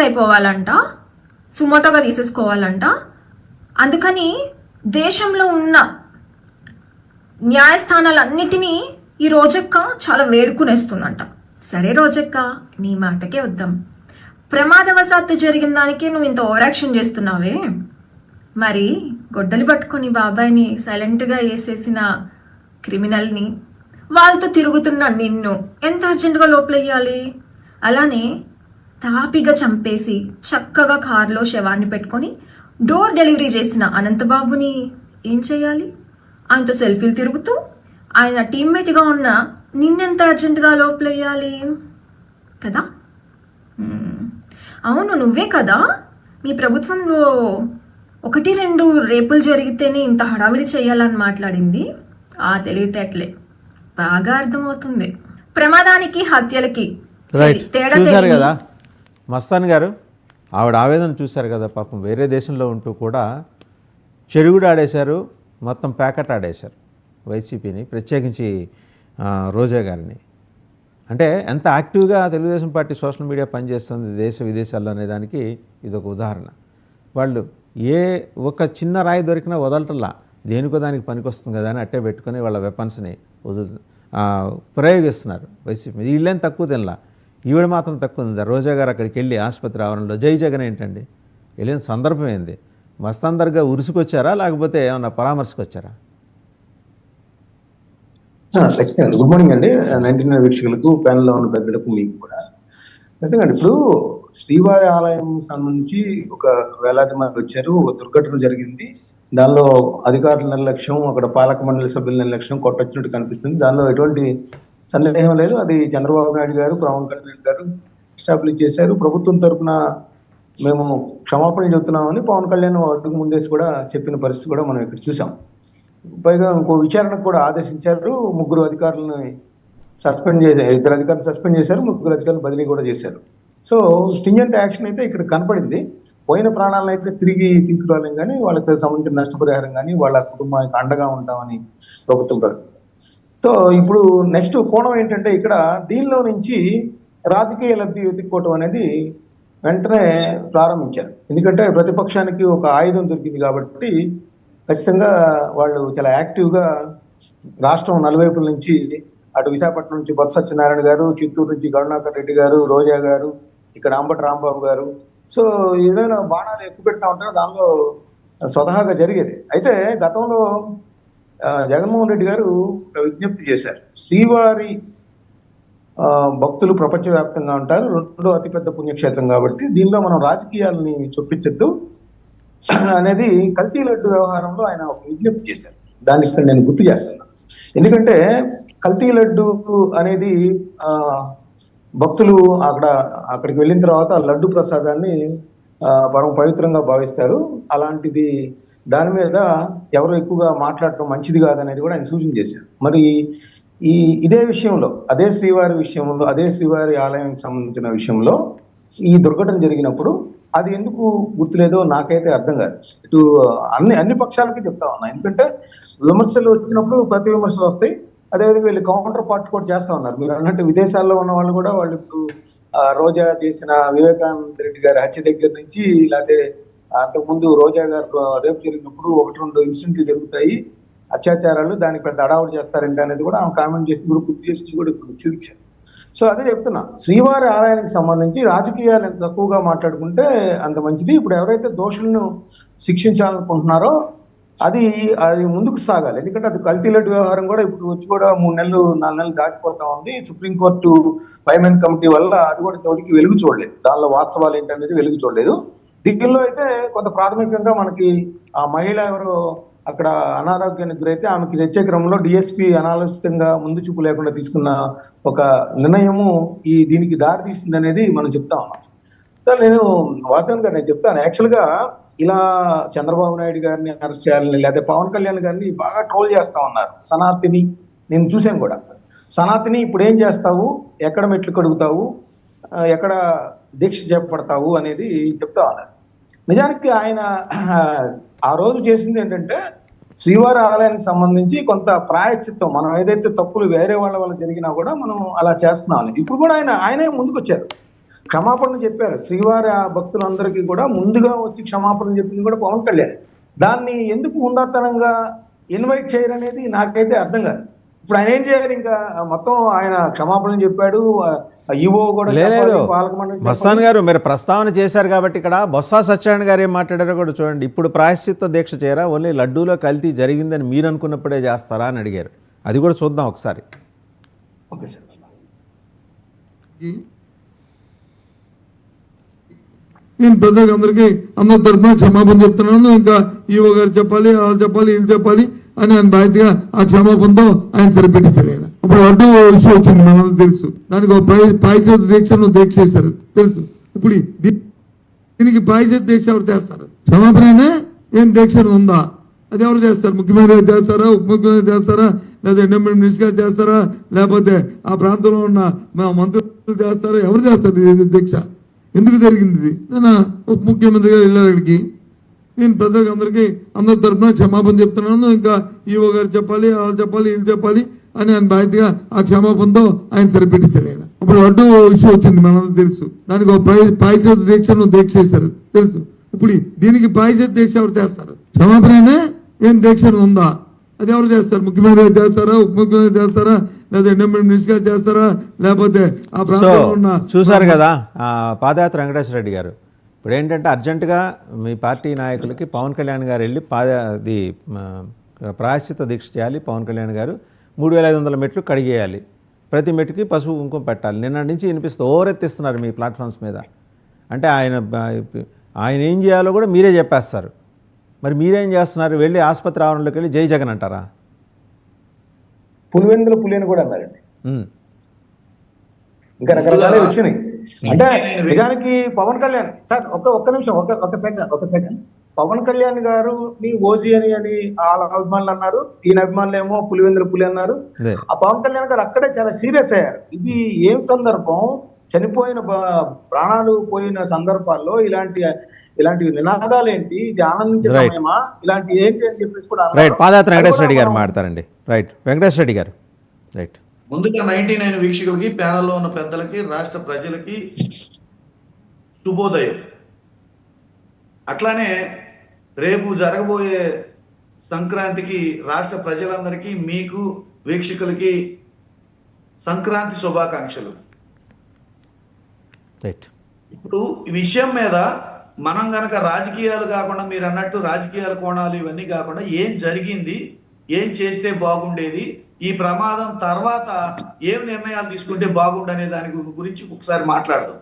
అయిపోవాలంట, సుమోటోగా తీసేసుకోవాలంట. అందుకని దేశంలో ఉన్న న్యాయస్థానాలన్నిటినీ ఈ రోజక్క చాలా వేడుకునేస్తుందంట. సరే రోజక్క, నీ మాటకే వద్దాం. ప్రమాదవశాత్తు జరిగిన దానికే నువ్వు ఇంత ఓవరాక్షన్ చేస్తున్నావే, మరి గొడ్డలి పట్టుకొని బాబాయ్ని సైలెంట్గా వేసేసిన క్రిమినల్ని, వాళ్ళతో తిరుగుతున్న నిన్ను ఎంత అర్జెంటుగా లోపలెయ్యాలి? అలానే తాపిగా చంపేసి చక్కగా కారులో శవాన్ని పెట్టుకొని డోర్ డెలివరీ చేసిన అనంతబాబుని ఏం చేయాలి? ఆయనతో సెల్ఫీలు తిరుగుతూ ఆయన టీమ్మేట్గా ఉన్న నిన్నెంత అర్జెంటుగా లోపలెయ్యాలి కదా? అవును, నువ్వే కదా మీ ప్రభుత్వంలో 1-2 రేపులు జరిగితేనే ఇంత హడావిడి చేయాలని మాట్లాడింది. ఆ తెలివితేటలే బాగా అర్థమవుతుంది. ప్రమాదానికి హత్యలకి తేడా చూశారు కదా మస్తాన్ గారు, ఆవిడ ఆవేదన చూశారు కదా. పాపం వేరే దేశంలో ఉంటూ కూడా చెరుగుడు ఆడేశారు, మొత్తం ప్యాకెట్ ఆడేశారు వైసీపీని, ప్రత్యేకించి రోజా గారిని. అంటే ఎంత యాక్టివ్గా తెలుగుదేశం పార్టీ సోషల్ మీడియా పనిచేస్తుంది దేశ విదేశాల్లో అనే దానికి ఇదొక ఉదాహరణ. వాళ్ళు ఏ ఒక చిన్న రాయి దొరికినా వదలటల్లా, దేనికో దానికి పనికొస్తుంది కదా అని అట్టే పెట్టుకొని వాళ్ళ వెపన్స్ని ప్రయోగిస్తున్నారు వైసీపీ. వీళ్ళేం తక్కువ తినలా, ఈవిడ మాత్రం తక్కువ ఉంది. రోజా గారు అక్కడికి వెళ్ళి ఆసుపత్రి ఆవరణలో జై జగన్ ఏంటండి వెళ్ళిన సందర్భం ఏంది? మస్తాందర్గా ఉరుసుకొచ్చారా లేకపోతే ఏమన్నా పరామర్శకు వచ్చారా? ఖచ్చితంగా గుడ్ మార్నింగ్ అండి 99 వీక్షకులకు, ప్యానెల్లో ఉన్న పెద్దలకు, మీకు కూడా. ఖచ్చితంగా ఇప్పుడు శ్రీవారి ఆలయం సంబంధించి ఒక వేలాది మంది వచ్చారు, ఒక దుర్ఘటన జరిగింది. దానిలో అధికారుల నిర్లక్ష్యం, అక్కడ పాలక మండలి సభ్యుల నిర్లక్ష్యం కొట్టొచ్చినట్టు కనిపిస్తుంది. దానిలో ఎటువంటి సందేహం లేదు. అది చంద్రబాబు నాయుడు గారు, పవన్ కళ్యాణ్ గారు ఎస్టాబ్లిష్ చేశారు. ప్రభుత్వం తరఫున మేము క్షమాపణ చెబుతున్నామని పవన్ కళ్యాణ్ అడ్డుకు ముందేసి కూడా చెప్పిన పరిస్థితి కూడా మనం ఇక్కడ చూసాం. పైగా ఇంకో విచారణకు కూడా ఆదేశించారు. 3 అధికారులను సస్పెండ్ చేశారు, 2 అధికారులు సస్పెండ్ చేశారు, 3 అధికారులు బదిలీ కూడా చేశారు. సో స్టింజెంట్ యాక్షన్ అయితే ఇక్కడ కనపడింది. పోయిన ప్రాణాలను అయితే తిరిగి తీసుకురాలేం కానీ వాళ్ళకి సంబంధించిన నష్టపరిహారం కానీ వాళ్ళ కుటుంబానికి అండగా ఉంటామని ప్రభుత్వం. సో ఇప్పుడు నెక్స్ట్ కోణం ఏంటంటే ఇక్కడ దీనిలో నుంచి రాజకీయ లబ్ధి వెతుక్కోవటం అనేది వెంటనే ప్రారంభించారు. ఎందుకంటే ప్రతిపక్షానికి ఒక ఆయుధం దొరికింది కాబట్టి ఖచ్చితంగా వాళ్ళు చాలా యాక్టివ్గా రాష్ట్రం నలువైపుల నుంచి, అటు విశాఖపట్నం నుంచి బొత్స సత్యనారాయణ గారు, చిత్తూరు నుంచి కరుణాకర్ రెడ్డి గారు, రోజా గారు, ఇక్కడ అంబటి రాంబాబు గారు, సో ఏదైనా బాణాలు ఎక్కువ పెట్టినా ఉంటారో దానిలో స్వతహాగా జరిగేది. అయితే గతంలో జగన్మోహన్ రెడ్డి గారు ఒక విజ్ఞప్తి చేశారు. శ్రీవారి భక్తులు ప్రపంచవ్యాప్తంగా ఉంటారు, 2వ అతిపెద్ద పుణ్యక్షేత్రం కాబట్టి దీనిలో మనం రాజకీయాలని చొప్పించద్దు అనేది కల్తీ లడ్డు వ్యవహారంలో ఆయన ఒక విజ్ఞప్తి చేశారు. దాన్ని ఇక్కడ నేను గుర్తు చేస్తున్నాను. ఎందుకంటే కల్తీ లడ్డు అనేది భక్తులు అక్కడికి వెళ్ళిన తర్వాత లడ్డు ప్రసాదాన్ని పరమ పవిత్రంగా భావిస్తారు. అలాంటిది దాని మీద ఎవరు ఎక్కువగా మాట్లాడటం మంచిది కాదనేది కూడా ఆయన సూచన చేశారు. మరి ఇదే విషయంలో, అదే శ్రీవారి ఆలయానికి సంబంధించిన విషయంలో ఈ దుర్ఘటన జరిగినప్పుడు అది ఎందుకు గుర్తులేదో నాకైతే అర్థం కాదు. ఇటు అన్ని పక్షాలకి చెప్తా ఉన్నా. ఎందుకంటే విమర్శలు వచ్చినప్పుడు ప్రతి విమర్శలు వస్తాయి. అదేవిధంగా వీళ్ళు కౌంటర్ పార్ట్ కూడా చేస్తా ఉన్నారు. మీరు అన్నట్టు విదేశాల్లో ఉన్న వాళ్ళు కూడా వాళ్ళు ఇప్పుడు రోజా చేసిన వివేకానంద రెడ్డి గారి హత్య దగ్గర నుంచి, లేకపోతే అంతకుముందు రోజా గారు రేపు జరిగినప్పుడు 1-2 ఇన్సిడెంట్లు జరుగుతాయి, అత్యాచారాలు, దానికి పెద్ద అడావుడు చేస్తారంటే అనేది కూడా ఆమె కామెంట్ చేసి కూడా గుర్తు చేసి కూడా ఇప్పుడు చూపించారు. సో అదే చెప్తున్నా, శ్రీవారి ఆలయానికి సంబంధించి రాజకీయాలు ఎంత తక్కువగా మాట్లాడుకుంటే అంత మంచిది. ఇప్పుడు ఎవరైతే దోషులను శిక్షించాలనుకుంటున్నారో అది ముందుకు సాగాలి. ఎందుకంటే అది కల్తీ లడ్డు వ్యవహారం కూడా ఇప్పుడు వచ్చి కూడా 3-4 నెలలు దాటిపోతా ఉంది. సుప్రీంకోర్టు 5 మెన్ కమిటీ వల్ల అది కూడా తోటికి వెలుగు చూడలేదు. దానిలో వాస్తవాలు ఏంటనేది వెలుగు చూడలేదు. దీనిలో అయితే కొంత ప్రాథమికంగా మనకి ఆ మహిళ ఎవరో అక్కడ అనారోగ్యానికి గురైతే ఆమెకి తెచ్చే క్రమంలో డిఎస్పీ అనాలోచితంగా ముందు చూపు లేకుండా తీసుకున్న ఒక నిర్ణయము దీనికి దారి తీస్తుంది అనేది మనం చెప్తా ఉన్నాం. సార్ నేను వాస్తవంగా నేను చెప్తాను, యాక్చువల్గా ఇలా చంద్రబాబు నాయుడు గారిని అరెస్ట్ చేయాలని, లేదా పవన్ కళ్యాణ్ గారిని బాగా ట్రోల్ చేస్తా ఉన్నారు. సనాతిని నేను చూశాను కూడా. సనాతిని ఇప్పుడు ఏం చేస్తావు, ఎక్కడ మెట్లు కడుగుతావు, ఎక్కడ దీక్ష చేపడతావు అనేది చెప్తా ఉన్నారు. నిజానికి ఆయన ఆ రోజు చేసింది ఏంటంటే శ్రీవారి ఆలయానికి సంబంధించి కొంత ప్రాయశ్చిత్తం, మనం ఏదైతే తప్పులు వేరే వాళ్ళ వల్ల జరిగినా కూడా మనం అలా చేస్తున్నాం. ఇప్పుడు కూడా ఆయనే ముందుకు వచ్చారు. క్షమాపణ చెప్పారు. శ్రీవారి ఆ భక్తులందరికీ కూడా ముందుగా వచ్చి క్షమాపణ చెప్పింది కూడా పవన్ కళ్యాణ్. దాన్ని ఎందుకు ఉందాతనంగా ఇన్వైట్ చేయరనేది నాకైతే అర్థం కాదు. ఇప్పుడు ఆయన ఏం చేయాలి? ఇంకా మొత్తం ఆయన క్షమాపణ చెప్పాడు, ఈవో కూడా లేదు చెప్పాలి, పాలక మండలి మస్తాన్ చెప్పాలి. గారు మీరు ప్రస్తావన చేశారు కాబట్టి ఇక్కడ బొత్స సత్యనారాయణ గారు ఏం మాట్లాడారో కూడా చూడండి. ఇప్పుడు ప్రాయశ్చిత్త దీక్ష చేయరా, ఓన్లీ లడ్డూలో కల్తీ జరిగిందని మీరు అనుకున్నప్పుడే చేస్తారా అని అడిగారు. అది కూడా చూద్దాం ఒకసారి. Okay sir. నేను పెద్దలకు అందరికీ అందరి తరఫున క్షమాపణ చెప్తున్నాను. ఇంకా ఈవో గారు చెప్పాలి, వాళ్ళు చెప్పాలి, వీళ్ళు చెప్పాలి అని ఆయన బాధ్యతగా ఆ క్షమాపణతో ఆయన సరిపెట్టేశారు. ఆయన అప్పుడు అడ్డు విషయం వచ్చింది, మనందరూ తెలుసు. దానికి ఒక పాయిచేత దీక్షను దీక్ష చేశారు తెలుసు. ఇప్పుడు దీనికి పాయిచేత దీక్ష ఎవరు చేస్తారు? క్షమాపణ ఏం దీక్ష ఉందా? అది ఎవరు చేస్తారు? ముఖ్యమంత్రి గారు చేస్తారా, ఉప ముఖ్యమంత్రి చేస్తారా, లేదా ఎండోమెంట్ మినిస్టర్ గారు చేస్తారా, లేకపోతే ఆ ప్రాంతంలో ఉన్న మంత్రులు చేస్తారా? ఎవరు చేస్తారు ఈ దీక్ష? ఎందుకు జరిగింది ఇది? నేను ఉప ముఖ్యమంత్రి గారు వెళ్ళారు అక్కడికి. నేను పెద్దలకు అందరికీ అందరి తరఫున క్షమాపణ చెప్తున్నాను. ఇంకా ఈవో గారు చెప్పాలి, వాళ్ళు చెప్పాలి, వీళ్ళు చెప్పాలి అని ఆయన బాధ్యతగా ఆ క్షమాపణతో ఆయన సరిపెట్టేశారు. ఆయన అప్పుడు అడ్డు విషయం వచ్చింది, మనందరూ తెలుసు. దానికి ఒక పాయిచేత దీక్షను దీక్ష చేశారు తెలుసు. ఇప్పుడు దీనికి పాయిచేత దీక్ష ఎవరు చేస్తారు? క్షమాపణ ఏం దీక్ష ఉందా? అది ఎవరు చేస్తారు? ముఖ్యమంత్రి గారు చేస్తారా, ఉప ముఖ్యమంత్రి చేస్తారా, లేదా ఎండోమెంట్ మినిస్టర్ గారు చేస్తారా, లేకపోతే ఆ ప్రాంతంలో ఉన్న చూశారు కదా పాదయాత్ర వెంకటేశ్వర రెడ్డి గారు. ఇప్పుడు ఏంటంటే అర్జెంటుగా మీ పార్టీ నాయకులకి పవన్ కళ్యాణ్ గారు వెళ్ళి ప్రాయశ్చిత్త దీక్ష చేయాలి. పవన్ కళ్యాణ్ గారు 3500 మెట్లు కడిగేయాలి, ప్రతి మెట్టుకి పసుపు కుంకుమ పెట్టాలి. నిన్న నుంచి వినిపిస్తూ ఓరెత్తిస్తున్నారు మీ ప్లాట్ఫామ్స్ మీద. అంటే ఆయన ఏం చేయాలో కూడా మీరే చెప్పేస్తారు. మరి మీరేం చేస్తున్నారు? వెళ్ళి ఆసుపత్రి ఆవరణలోకి వెళ్ళి జై జగన్ అంటారా? పులివెందుల పులిని కూడా అన్నారండి. ఇంకా రకరకాల వచ్చినాయి. అంటే నిజానికి పవన్ కళ్యాణ్ సార్ ఒక్క నిమిషం, ఒక సెకండ్. పవన్ కళ్యాణ్ గారు నీ ఓజీ అని వాళ్ళ అభిమానులు అన్నారు, ఈయన అభిమానులు ఏమో పులివెందుల పులి అన్నారు. ఆ పవన్ కళ్యాణ్ గారు అక్కడే చాలా సీరియస్ అయ్యారు. ఇది ఏం సందర్భం? చనిపోయిన ప్రాణాలు పోయిన సందర్భాల్లో ఇలాంటి నినాదాలు ఏంటి? ఇది ఆనందించే సమయమా? ఇలాంటి ఏంటి అని చెప్పేసి కూడా రైట్. పాదయాత్ర వెంకటేశ్వర రెడ్డి గారు మాట్లాడతారండి. రైట్, వెంకటేశ్వర రెడ్డి గారు. రైట్. ముందుగా 99 వీక్షకులకి, ప్యానల్లో ఉన్న పెద్దలకి, రాష్ట్ర ప్రజలకి శుభోదయం. అట్లానే రేపు జరగబోయే సంక్రాంతికి రాష్ట్ర ప్రజలందరికీ, మీకు వీక్షకులకి సంక్రాంతి శుభాకాంక్షలు. రైట్. ఇప్పుడు ఈ విషయం మీద మనం గనక రాజకీయాలు కాకుండా, మీరు అన్నట్టు రాజకీయాల కోణాలు ఇవన్నీ కాకుండా ఏం జరిగింది, ఏం చేస్తే బాగుండేది, ఈ ప్రమాదం తర్వాత ఏం నిర్ణయాలు తీసుకుంటే బాగుండనే దాని గురించి ఒకసారి మాట్లాడదాం.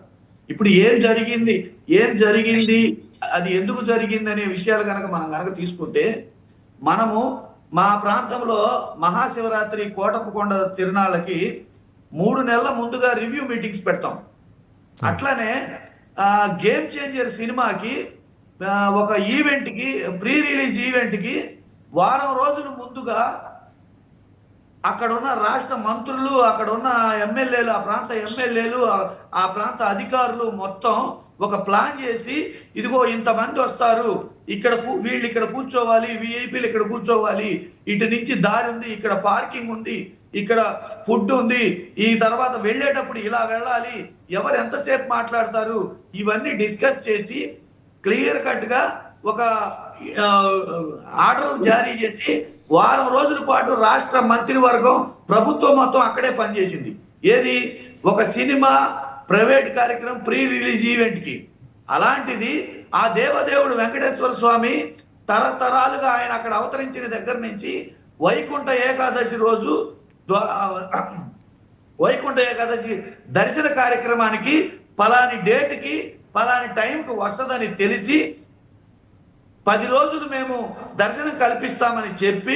ఇప్పుడు ఏం జరిగింది, అది ఎందుకు జరిగింది అనే విషయాలు మనం గనక తీసుకుంటే, మనము మా ప్రాంతంలో మహాశివరాత్రి కోటప్పకొండ తిరునాళ్ళకి 3 నెలల ముందుగా రివ్యూ మీటింగ్స్ పెడతాం. అట్లానే గేమ్ చేంజర్ సినిమాకి ఒక ఈవెంట్కి, ప్రీ రిలీజ్ ఈవెంట్కి వారం రోజుల ముందుగా అక్కడ ఉన్న రాష్ట్ర మంత్రులు, అక్కడ ఉన్న ఎమ్మెల్యేలు, ఆ ప్రాంత ఎమ్మెల్యేలు, ఆ ప్రాంత అధికారులు మొత్తం ఒక ప్లాన్ చేసి, ఇదిగో ఇంతమంది వస్తారు, వీళ్ళు ఇక్కడ కూర్చోవాలి, విఐపీలు ఇక్కడ కూర్చోవాలి, ఇటు నుంచి దారి ఉంది, ఇక్కడ పార్కింగ్ ఉంది, ఇక్కడ ఫుడ్ ఉంది, ఈ తర్వాత వెళ్ళేటప్పుడు ఇలా వెళ్ళాలి, ఎవరు ఎంతసేపు మాట్లాడతారు, ఇవన్నీ డిస్కస్ చేసి క్లియర్ కట్ గా ఒక ఆర్డర్లు జారీ చేసి వారం రోజుల పాటు రాష్ట్ర మంత్రివర్గం, ప్రభుత్వం మొత్తం అక్కడే పనిచేసింది. ఏది? ఒక సినిమా, ప్రైవేట్ కార్యక్రమం, ప్రీ రిలీజ్ ఈవెంట్ కి. అలాంటిది ఆ దేవదేవుడు వెంకటేశ్వర స్వామి తరతరాలుగా ఆయన అక్కడ అవతరించిన దగ్గర నుంచి వైకుంఠ ఏకాదశి రోజు, వైకుంఠ ఏకాదశి దర్శన కార్యక్రమానికి పలాని డేట్కి పలాని టైంకి వస్తుందని తెలిసి 10 రోజులు మేము దర్శనం కల్పిస్తామని చెప్పి,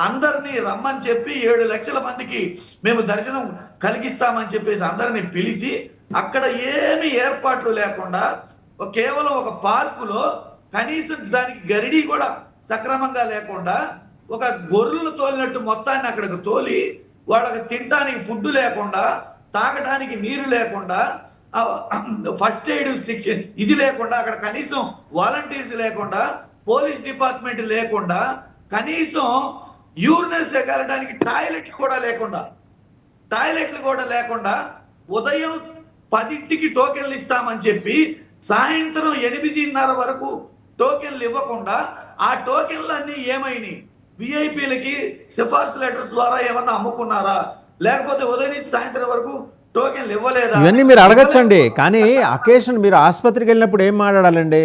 అందరినీ రమ్మని చెప్పి 7 లక్షల మందికి మేము దర్శనం కలిగిస్తామని చెప్పేసి అందరినీ పిలిచి, అక్కడ ఏమి ఏర్పాట్లు లేకుండా కేవలం ఒక పార్కులో కనీసం దానికి గరిడి కూడా సక్రమంగా లేకుండా ఒక గొర్రెలు తోలినట్టు మొత్తాన్ని అక్కడికి తోలి, వాళ్ళకి తినడానికి ఫుడ్ లేకుండా, తాగడానికి నీరు లేకుండా, ఫస్ట్ ఎయిడ్ సెక్షన్ ఇది లేకుండా, అక్కడ కనీసం వాలంటీర్స్ లేకుండా, పోలీస్ డిపార్ట్మెంట్ లేకుండా, కనీసం యూరినల్స్ వెళ్ళడానికి టాయిలెట్లు కూడా లేకుండా ఉదయం 10ంటికి టోకెన్లు ఇస్తామని చెప్పి సాయంత్రం 8:30 వరకు టోకెన్లు ఇవ్వకుండా ఆ టోకెన్లన్నీ ఏమైనాయి? విఐపీలకి సిఫార్సు లెటర్స్ ద్వారా ఏమన్నా అమ్ముకున్నారా, లేకపోతే ఉదయం నుంచి సాయంత్రం వరకు టోకెన్లు ఇవ్వలేదా? ఇవన్నీ మీరు అడగచ్చండి, కానీ అకేషన్ మీరు ఆసుపత్రికి వెళ్ళినప్పుడు ఏం మాట్లాడాలండి?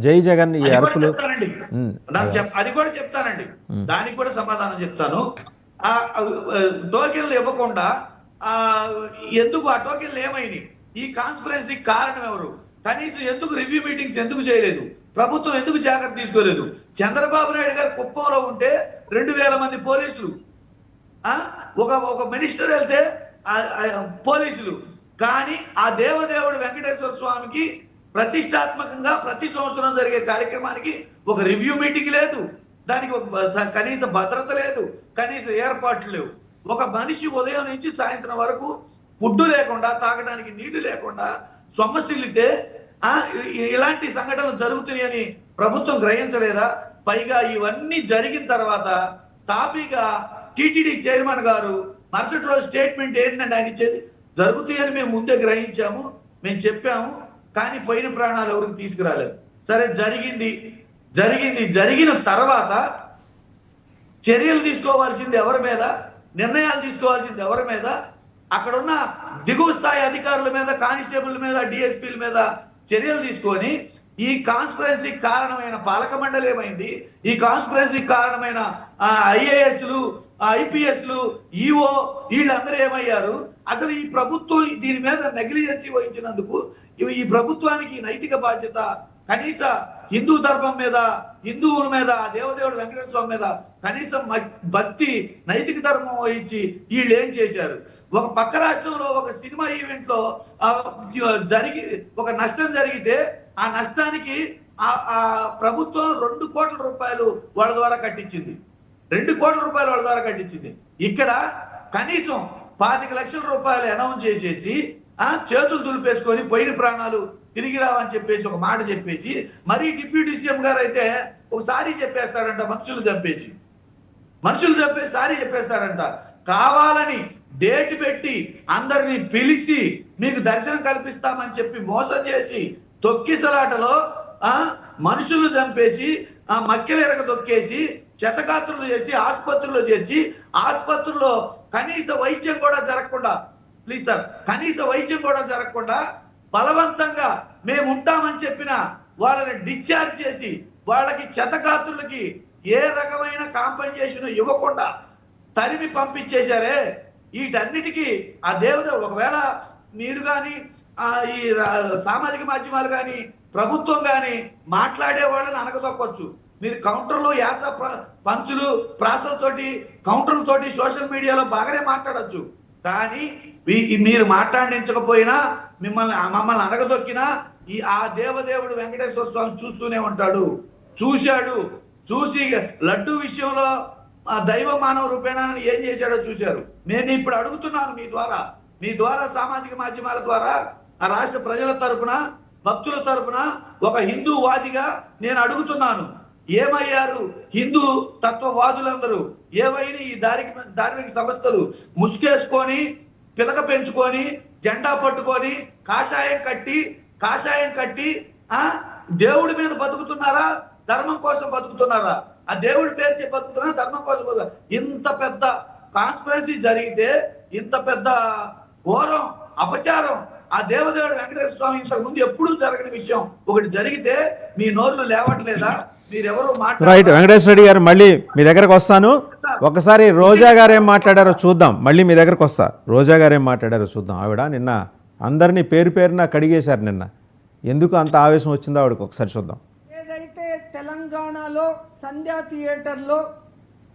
జై జగన్ ఈ అరుపులు. అది కూడా చెప్తానండి, దానికి కూడా సమాధానం చెప్తాను. ఆ టోకెన్లు ఇవ్వకుండా ఎందుకు ఆ టోకెన్లు ఏమైనాయి? ఈ కాన్స్పిరెన్సీ కారణం ఎవరు? కనీసం ఎందుకు రివ్యూ మీటింగ్స్ ఎందుకు చేయలేదు? ప్రభుత్వం ఎందుకు జాగ్రత్త తీసుకోలేదు? చంద్రబాబు నాయుడు గారు కుప్పంలో ఉంటే 2000 మంది పోలీసులు, ఒక మినిస్టర్ వెళ్తే పోలీసులు, కానీ ఆ దేవదేవుడు వెంకటేశ్వర స్వామికి ప్రతిష్టాత్మకంగా ప్రతి సంవత్సరం జరిగే కార్యక్రమానికి ఒక రివ్యూ మీటింగ్ లేదు, దానికి ఒక కనీస భద్రత లేదు, కనీస ఏర్పాట్లు లేవు. ఒక మనిషి ఉదయం నుంచి సాయంత్రం వరకు ఫుడ్ లేకుండా, తాగడానికి నీళ్లు లేకుండా సొమ్మసిల్లితే ఇలాంటి సంఘటనలు జరుగుతున్నాయని ప్రభుత్వం గ్రహించలేదా? పైగా ఇవన్నీ జరిగిన తర్వాత తాపీగా టీటీడీ చైర్మన్ గారు మరుసటి రోజు స్టేట్మెంట్ ఏంటంటే ఆయన ఇచ్చేది, జరుగుతాయని మేము ముందే గ్రహించాము, మేము చెప్పాము, కానీ పోయిన ప్రాణాలు ఎవరికి తీసుకురాలేదు. సరే, జరిగిన తర్వాత చర్యలు తీసుకోవాల్సింది ఎవరి మీద, నిర్ణయాలు తీసుకోవాల్సింది ఎవరి మీద? అక్కడున్న దిగువ స్థాయి అధికారుల మీద, కానిస్టేబుల్ మీద, డిఎస్పీల మీద చర్యలు తీసుకొని ఈ కాన్స్పిరెన్సీ కారణమైన పాలక మండలి ఏమైంది? ఈ కాన్స్పిరెన్సీ కారణమైన ఐఏఎస్లు, ఐపీఎస్లు, ఈఓ వీళ్ళందరూ ఏమయ్యారు? అసలు ఈ ప్రభుత్వం దీని మీద నెగ్లిజెన్సీ వహించినందుకు ఈ ప్రభుత్వానికి నైతిక బాధ్యత, కనీస హిందూ ధర్మం మీద, హిందువుల మీద, దేవదేవుడు వెంకటేశ్వర స్వామి మీద కనీసం భక్తి, నైతిక ధర్మం వహించి వీళ్ళు ఏం చేశారు? ఒక పక్క రాష్ట్రంలో ఒక సినిమా ఈవెంట్ లో ఒక నష్టం జరిగితే ఆ నష్టానికి ఆ ప్రభుత్వం 2 కోట్ల రూపాయలు వాళ్ళ ద్వారా కట్టించింది. 2 కోట్ల రూపాయలు వాళ్ళ ద్వారా కట్టించింది. ఇక్కడ కనీసం 25 లక్షల రూపాయలు అనౌన్స్ చేసేసి చేతులు దులిపేసుకొని పోయిన ప్రాణాలు తిరిగి రావని చెప్పేసి ఒక మాట చెప్పేసి, మరీ డిప్యూటీ సీఎం గారు అయితే ఒకసారి చెప్పేస్తాడంట, మనుషులు చంపేసి సారీ చెప్పేస్తాడంట. కావాలని డేట్ పెట్టి అందరినీ పిలిచి మీకు దర్శనం కల్పిస్తామని చెప్పి మోసం చేసి తొక్కిసలాటలో మనుషులు చంపేసి, మక్కెలు ఎరగ తొక్కేసి, చెత్తగాత్రులు చేసి ఆసుపత్రిలో చేర్చి, ఆసుపత్రిలో కనీస వైద్యం కూడా జరగకుండా, ప్లీజ్ సార్, కనీస వైద్యం కూడా జరగకుండా బలవంతంగా మేము ఉంటామని చెప్పిన వాళ్ళని డిశ్చార్జ్ చేసి, వాళ్ళకి చెత్తగాత్రులకి ఏ రకమైన కాంపెన్సేషన్ ఇవ్వకుండా తరిమి పంపించేశారే. వీటన్నిటికీ ఆ దేవదేవుడు, ఒకవేళ మీరు కానీ ఈ సామాజిక మాధ్యమాలు కానీ ప్రభుత్వం కానీ మాట్లాడే వాళ్ళని అనగదొక్కొచ్చు. మీరు కౌంటర్లో యాస పంచులు ప్రాసలతోటి, కౌంటర్లతోటి సోషల్ మీడియాలో బాగానే మాట్లాడచ్చు, కానీ మీరు మాట్లాడించకపోయినా, మమ్మల్ని అడగదొక్కినా ఆ దేవదేవుడు వెంకటేశ్వర స్వామి చూస్తూనే ఉంటాడు. చూసి లడ్డు విషయంలో దైవ మానవ రూపేణాన్ని ఏం చేశాడో చూశారు. నేను ఇప్పుడు అడుగుతున్నాను మీ ద్వారా సామాజిక మాధ్యమాల ద్వారా ఆ రాష్ట్ర ప్రజల తరపున, భక్తుల తరపున ఒక హిందూవాదిగా నేను అడుగుతున్నాను, ఏమయ్యారు హిందూ తత్వవాదులందరూ? ఏవైనా ఈ ధార్మిక సంస్థలు ముసుగేసుకొని, పిలక పెంచుకొని, జెండా పట్టుకొని, కాషాయం కట్టి దేవుడి మీద బతుకుతున్నారా, ధర్మం కోసం బతుకుతున్నారా? ఆ దేవుడి పేరు చెప్పి బతుకుతున్నారా, ధర్మం కోసం బతుకుతున్నారా? ఇంత పెద్ద కాన్స్పిరసీ జరిగితే, ఇంత పెద్ద ఘోరం, అపచారం ఆ దేవదేవుడు వెంకటేశ్వర స్వామి ఇంతకు ముందు ఎప్పుడూ జరగని విషయం ఒకటి జరిగితే మీ నోర్లు లేవట్లేదా? మీరెవరు రైట్. వెంకటేశ్వర రెడ్డి గారు, మళ్ళీ మీ దగ్గరకు వస్తాను. ఒకసారి రోజా గారు ఏం మాట్లాడారో చూద్దాం. మళ్ళీ మీ దగ్గరకు వస్తా. రోజా గారు ఏం మాట్లాడారో చూద్దాం. ఆవిడ నిన్న అందరినీ పేరున కడిగేశారు. నిన్న ఎందుకు అంత ఆవేశం వచ్చిందో ఆవిడకి ఒకసారి చూద్దాం. ఏదైతే తెలంగాణలో సంధ్యా థియేటర్లో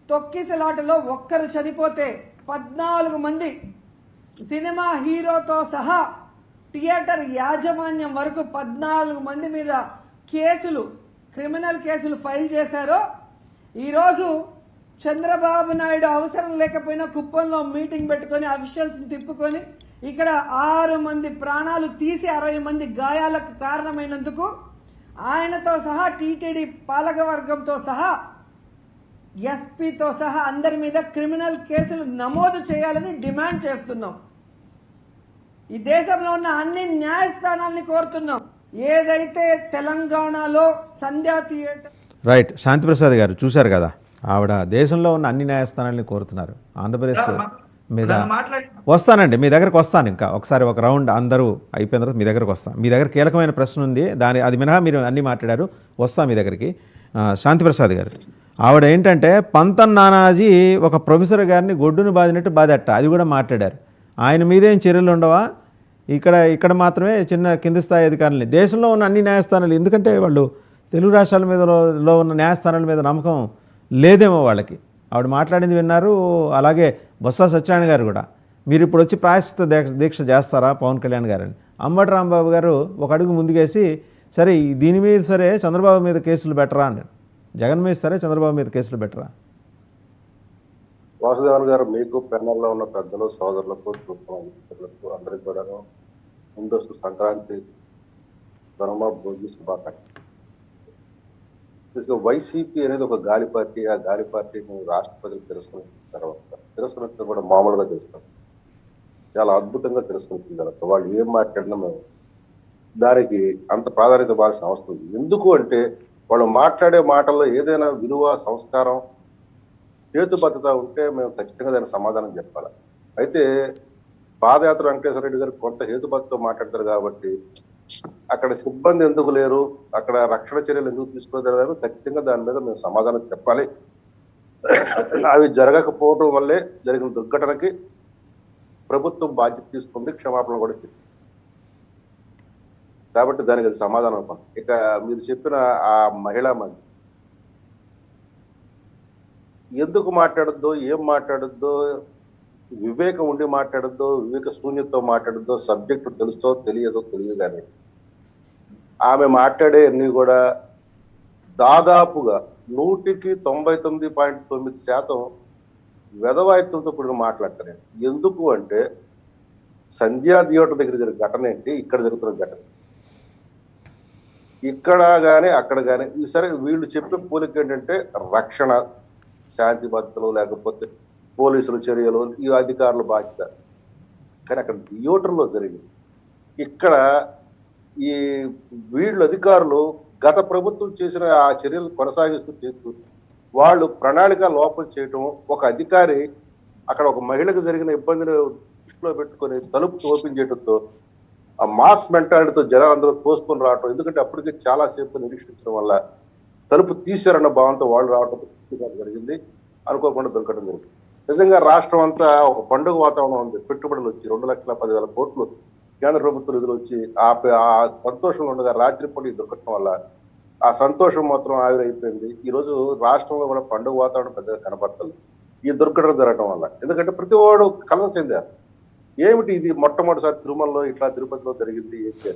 తొక్కిసలాటలో ఒక్కరు చనిపోతే 14 మంది సినిమా హీరోతో సహా థియేటర్ యాజమాన్యం వరకు 14 మంది మీద క్రిమినల్ కేసులు ఫైల్ చేశారో, ఈరోజు చంద్రబాబు నాయుడు అవసరం లేకపోయినా కుప్పంలో మీటింగ్ పెట్టుకొని అఫీషియల్స్ని తిప్పుకొని ఇక్కడ 6 మంది ప్రాణాలు తీసి 60 మంది గాయాలకు కారణమైనందుకు ఆయనతో సహా టీటీడీ పాలకవర్గంతో సహా ఎస్పీతో సహా అందరి మీద క్రిమినల్ కేసులు నమోదు చేయాలని డిమాండ్ చేస్తున్నాం. ఈ దేశంలో ఉన్న అన్ని న్యాయస్థానాల్ని కోరుతున్నాం. ఏదైతే తెలంగాణలో సంధ్యా థియేటర్ రైట్. శాంతిప్రసాద్ గారు చూశారు కదా, ఆవిడ దేశంలో ఉన్న అన్ని న్యాయస్థానాలని కోరుతున్నారు. ఆంధ్రప్రదేశ్ మీద వస్తానండి, మీ దగ్గరకు వస్తాను. ఇంకా ఒకసారి ఒక రౌండ్ అందరూ అయిపోయిన తర్వాత మీ దగ్గరకు వస్తాను. మీ దగ్గర కీలకమైన ప్రశ్న ఉంది, అది మినహా మీరు అన్నీ మాట్లాడారు, వస్తాను మీ దగ్గరికి. శాంతిప్రసాద్ గారు, ఆవిడ ఏంటంటే పంతం నానాజీ ఒక ప్రొఫెసర్ గారిని గొడ్డును బాదినట్టు బాధట్ట, అది కూడా మాట్లాడారు. ఆయన మీదేం చర్యలు ఉండవా? ఇక్కడ మాత్రమే చిన్న కింది స్థాయి అధికారులని, దేశంలో ఉన్న అన్ని న్యాయస్థానాలు, ఎందుకంటే వాళ్ళు తెలుగు రాష్ట్రాల మీద ఉన్న న్యాయస్థానాల మీద నమ్మకం లేదేమో వాళ్ళకి. ఆవిడ మాట్లాడింది విన్నారు. అలాగే బొత్స సత్యనారాయణ గారు కూడా, మీరు ఇప్పుడు వచ్చి ప్రాయశ్చిత్త దీక్ష చేస్తారా పవన్ కళ్యాణ్ గారని. అంబటి రాంబాబు గారు ఒక అడుగు ముందుకేసి, సరే దీని మీద సరే చంద్రబాబు మీద కేసులు బెటరా అన్నాడు. జగన్ మీద సరే చంద్రబాబు మీద కేసులు బెటరా? వాసుదేవన్ గారు, మీకు పెన్నల్లో ఉన్న పెద్దలు, సోదరులకు, మిత్రులకు అందరికి కూడా ముందస్తు సంక్రాంతి భోగి శుభాకాంక్షలు. వైసీపీ అనేది ఒక గాలి పార్టీ. ఆ గాలి పార్టీని రాష్ట్ర ప్రజలు తిరస్కరించడం కూడా మామూలుగా తెలుసుకున్నారు. చాలా అద్భుతంగా తిరస్కరించిన తర్వాత వాళ్ళు ఏం మాట్లాడినా మేము దానికి అంత ప్రాధాన్యత ఇవ్వాల్సిన అవసరం ఉంది. ఎందుకు అంటే వాళ్ళు మాట్లాడే మాటల్లో ఏదైనా విలువ, సంస్కారం, హేతుబద్ధత ఉంటే మేము ఖచ్చితంగా దానికి సమాధానం చెప్పాలి. అయితే పాదయాత్ర వెంకటేశ్వర రెడ్డి గారు కొంత హేతుబద్ధతో మాట్లాడతారు కాబట్టి అక్కడ సిబ్బంది ఎందుకు లేరు, అక్కడ రక్షణ చర్యలు ఎందుకు తీసుకోలేరు, ఖచ్చితంగా దాని మీద మేము సమాధానం చెప్పాలి. అవి జరగకపోవడం వల్లే జరిగిన దుర్ఘటనకి ప్రభుత్వం బాధ్యత తీసుకుంది, క్షమాపణ కూడా చెప్పింది. కాబట్టి దానికి అది సమాధానం పని. ఇక మీరు చెప్పిన ఆ మహిళా మంత్రి ఎందుకు మాట్లాడద్దో, ఏం మాట్లాడద్దో, వివేకం ఉండి మాట్లాడద్దో, వివేక శూన్యతో మాట్లాడద్దో, సబ్జెక్టు తెలుసో తెలియదో తెలియదు. కానీ ఆమె మాట్లాడే అన్ని కూడా దాదాపుగా 99.9% వెధవాయిత్వంతో కూడిన మాట్లాడతాను. ఎందుకు అంటే సంధ్యా థియేటర్ దగ్గర జరిగిన ఘటన ఏంటి, ఇక్కడ జరుగుతున్న ఘటన, ఇక్కడ కానీ అక్కడ కానీ సరే వీళ్ళు చెప్పే పోలిక ఏంటంటే రక్షణ, శాంతి భద్రతలు, లేకపోతే పోలీసుల చర్యలు, ఈ అధికారుల బాధ్యత. కానీ అక్కడ థియేటర్లో జరిగింది. ఇక్కడ ఈ వీళ్ళు అధికారులు గత ప్రభుత్వం చేసిన ఆ చర్యలు కొనసాగిస్తూ వాళ్ళు ప్రణాళిక లోపం చేయటం, ఒక అధికారి అక్కడ ఒక మహిళకు జరిగిన ఇబ్బందిని దృష్టిలో పెట్టుకొని తలుపు ఓపెన్ చేయడంతో ఆ మాస్ మెంటాలిటీతో జనాలందరూ తోసుకొని రావటం. ఎందుకంటే అప్పటికే చాలా సేపు నిరీక్షించడం వల్ల తలుపు తీశారన్న భావంతో వాళ్ళు రావటం జరిగింది. అనుకోకుండా దుర్ఘటన జరిగింది. నిజంగా రాష్ట్రం అంతా ఒక పండుగ వాతావరణం ఉంది. పెట్టుబడులు వచ్చి 2,10,000 కోట్లు కేంద్ర ప్రభుత్వ నిధులు వచ్చి ఆ సంతోషంలో ఉండగా రాత్రిపూట ఈ దుర్ఘటన వల్ల ఆ సంతోషం మాత్రం ఆవిరైపోయింది. ఈ రోజు రాష్ట్రంలో కూడా పండుగ వాతావరణం పెద్దగా కనబడతలేదు ఈ దుర్ఘటన జరగడం వల్ల. ఎందుకంటే ప్రతి వాడు కలత చెందారు. ఏమిటి ఇది, మొట్టమొదటిసారి తిరుమలలో ఇట్లా తిరుపతిలో జరిగింది ఏంటి.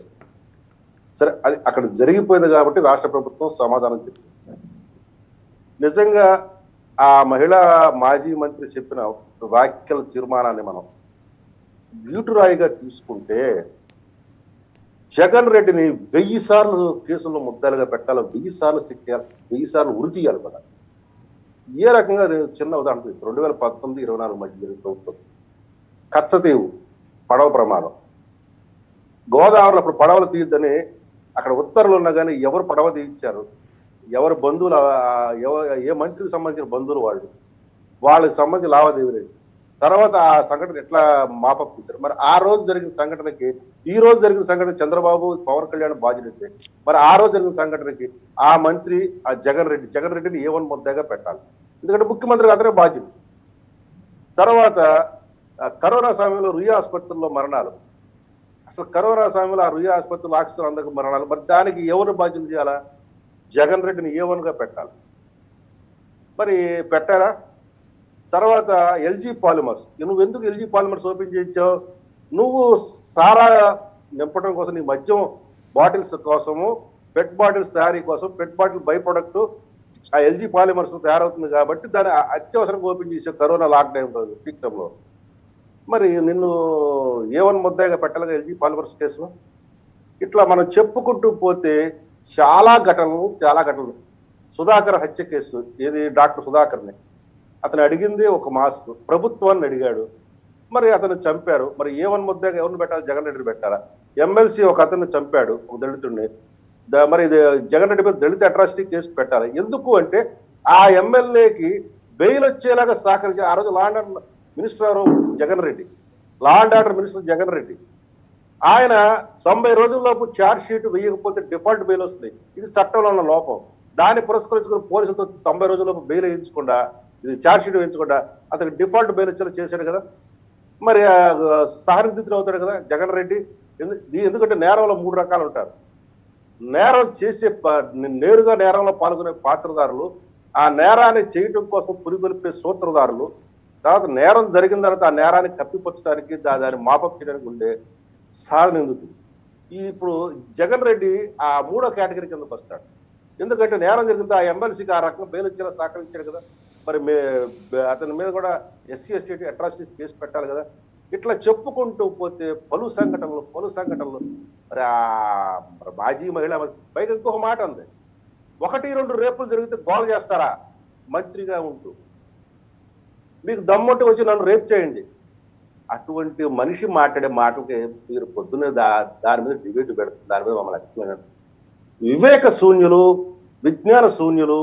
సరే, అది అక్కడ జరిగిపోయింది కాబట్టి రాష్ట్ర ప్రభుత్వం సమాధానం చెప్పింది. నిజంగా ఆ మహిళా మాజీ మంత్రి చెప్పిన వ్యాఖ్యల తీర్మానాన్ని మనం గీటురాయిగా తీసుకుంటే జగన్ రెడ్డిని 1000 సార్లు కేసుల్లో ముద్దాలుగా పెట్టాలి, 1000 సార్లు శిక్షాలి, 1000 సార్లు ఉరి తీయాలి కూడా. ఏ రకంగా చిన్న ఉదాహరణ 2019-24 మధ్య జరిగిన ప్రభుత్వం కచ్చతీవు పడవ ప్రమాదం, గోదావరిలో అప్పుడు పడవలు తీయద్దని అక్కడ ఉత్తర్వులు ఉన్నా కానీ ఎవరు పడవ తీయించారు, ఎవరు బంధువులు, ఏ మంత్రికి సంబంధించిన బంధువులు వాళ్ళకి సంబంధించిన లావాదేవీలు. తర్వాత ఆ సంఘటన ఎట్లా మాపప్ ఇచ్చారు. మరి ఆ రోజు జరిగిన సంఘటనకి ఈ రోజు జరిగిన సంఘటన చంద్రబాబు, పవన్ కళ్యాణ్ బాధ్యత. మరి ఆ రోజు జరిగిన సంఘటనకి ఆ మంత్రి, ఆ జగన్ రెడ్డిని A1 ముద్దగా పెట్టాలి. ఎందుకంటే ముఖ్యమంత్రికి అతనే బాధ్యత. తర్వాత కరోనా సమయంలో రుయా ఆసుపత్రుల్లో మరణాలు, అసలు కరోనా సమయంలో ఆ రుయా ఆసుపత్రులు ఆక్సిజన్ అందక మరణాలు, మరి దానికి ఎవరు బాధ్యత చేయాలా? జగన్ రెడ్డిని A1గా పెట్టాలి. మరి పెట్టారా? తర్వాత LG పాలిమర్స్, నువ్వు ఎందుకు LG పాలిమర్స్ ఓపెన్ చేయించావు? నువ్వు సారా నింపడం కోసం, నీ మద్యం బాటిల్స్ కోసము, పెట్ బాటిల్స్ తయారీ కోసం, పెట్ బాటిల్ బై ప్రొడక్ట్ ఆ LG పాలిమర్స్ తయారవుతుంది కాబట్టి దాన్ని అత్యవసరంగా ఓపెన్ చేసావు కరోనా లాక్డౌన్ రోజు పీక్ టైంలో. మరి నిన్ను A1 ముద్దాయిగా పెట్టాలిగా LG పాలిమర్స్ కేసు. ఇట్లా మనం చెప్పుకుంటూ పోతే చాలా ఘటనలు. సుధాకర్ హత్య కేసు, ఏది డాక్టర్ సుధాకర్ని, అతను అడిగింది ఒక మాస్క్, ప్రభుత్వాన్ని అడిగాడు. మరి అతను చంపారు. మరి A1 ముద్దాగా ఎవరిని పెట్టాలి? జగన్ రెడ్డిని పెట్టాలా? ఎమ్మెల్సీ ఒక అతన్ని చంపాడు, ఒక దళితుడిని. మరి ఇది జగన్ రెడ్డి మీద దళిత అట్రాసిటీ కేసు పెట్టాలి. ఎందుకు అంటే ఆ ఎమ్మెల్యేకి బెయిల్ వచ్చేలాగా సహకరించారు. ఆ రోజు లా అండ్ ఆర్డర్ మినిస్టర్ ఎవరు? Jagan Reddy. Law and order minister Jagan Reddy. ఆయన 90 రోజుల్లోపు ఛార్జ్ షీట్ వేయకపోతే డిఫాల్ట్ బెయిల్ వస్తుంది. ఇది చట్టంలో ఉన్న లోపం. దాన్ని పురస్కరించుకుని పోలీసులతో 90 రోజుల్లోపు బెయిల్ వేయించకుండా, ఇది ఛార్జ్ షీట్ వేయించకుండా అతనికి డిఫాల్ట్ బెయిల్ వచ్చేలా చేశాడు కదా. మరి సహనిందితుడు అవుతాడు కదా జగన్ రెడ్డి. ఎందుకంటే నేరంలో 3 రకాలు ఉంటారు. నేరం చేసే నేరుగా నేరంలో పాల్గొనే పాత్రదారులు, ఆ నేరాన్ని చేయటం కోసం పురిగొల్పే సూత్రధారులు, తర్వాత నేరం జరిగిన తర్వాత ఆ నేరాన్ని కప్పిపుచ్చడానికి దాన్ని మాపప్ చేయడానికి ఉండే సహనిందితుడు. ఇప్పుడు జగన్ రెడ్డి ఆ 3వ కేటగిరీ కిందకు వస్తాడు. ఎందుకంటే నేరం జరిగితే ఆ ఎమ్మెల్సీకి ఆ రకంగా బెయిల్ వచ్చేలా సహకరించాడు కదా. మరి అతని మీద కూడా SC ST అట్రాసిటీస్ కేసు పెట్టాలి కదా. ఇట్లా చెప్పుకుంటూ పోతే పలు సంఘటనలు మరి మాజీ మహిళ పైగా ఇంకొక మాట ఉంది, 1-2 రేపులు జరిగితే గోల్ చేస్తారా మంత్రిగా ఉంటూ? మీకు దమ్ముంటే వచ్చి నన్ను రేప్ చేయండి. అటువంటి మనిషి మాట్లాడే మాటలకి మీరు పొద్దున్నే దాని మీద డిబేట్ పెడుతుంది. దాని మీద మమ్మల్ని అర్థమైన వివేక శూన్యులు, విజ్ఞాన శూన్యులు.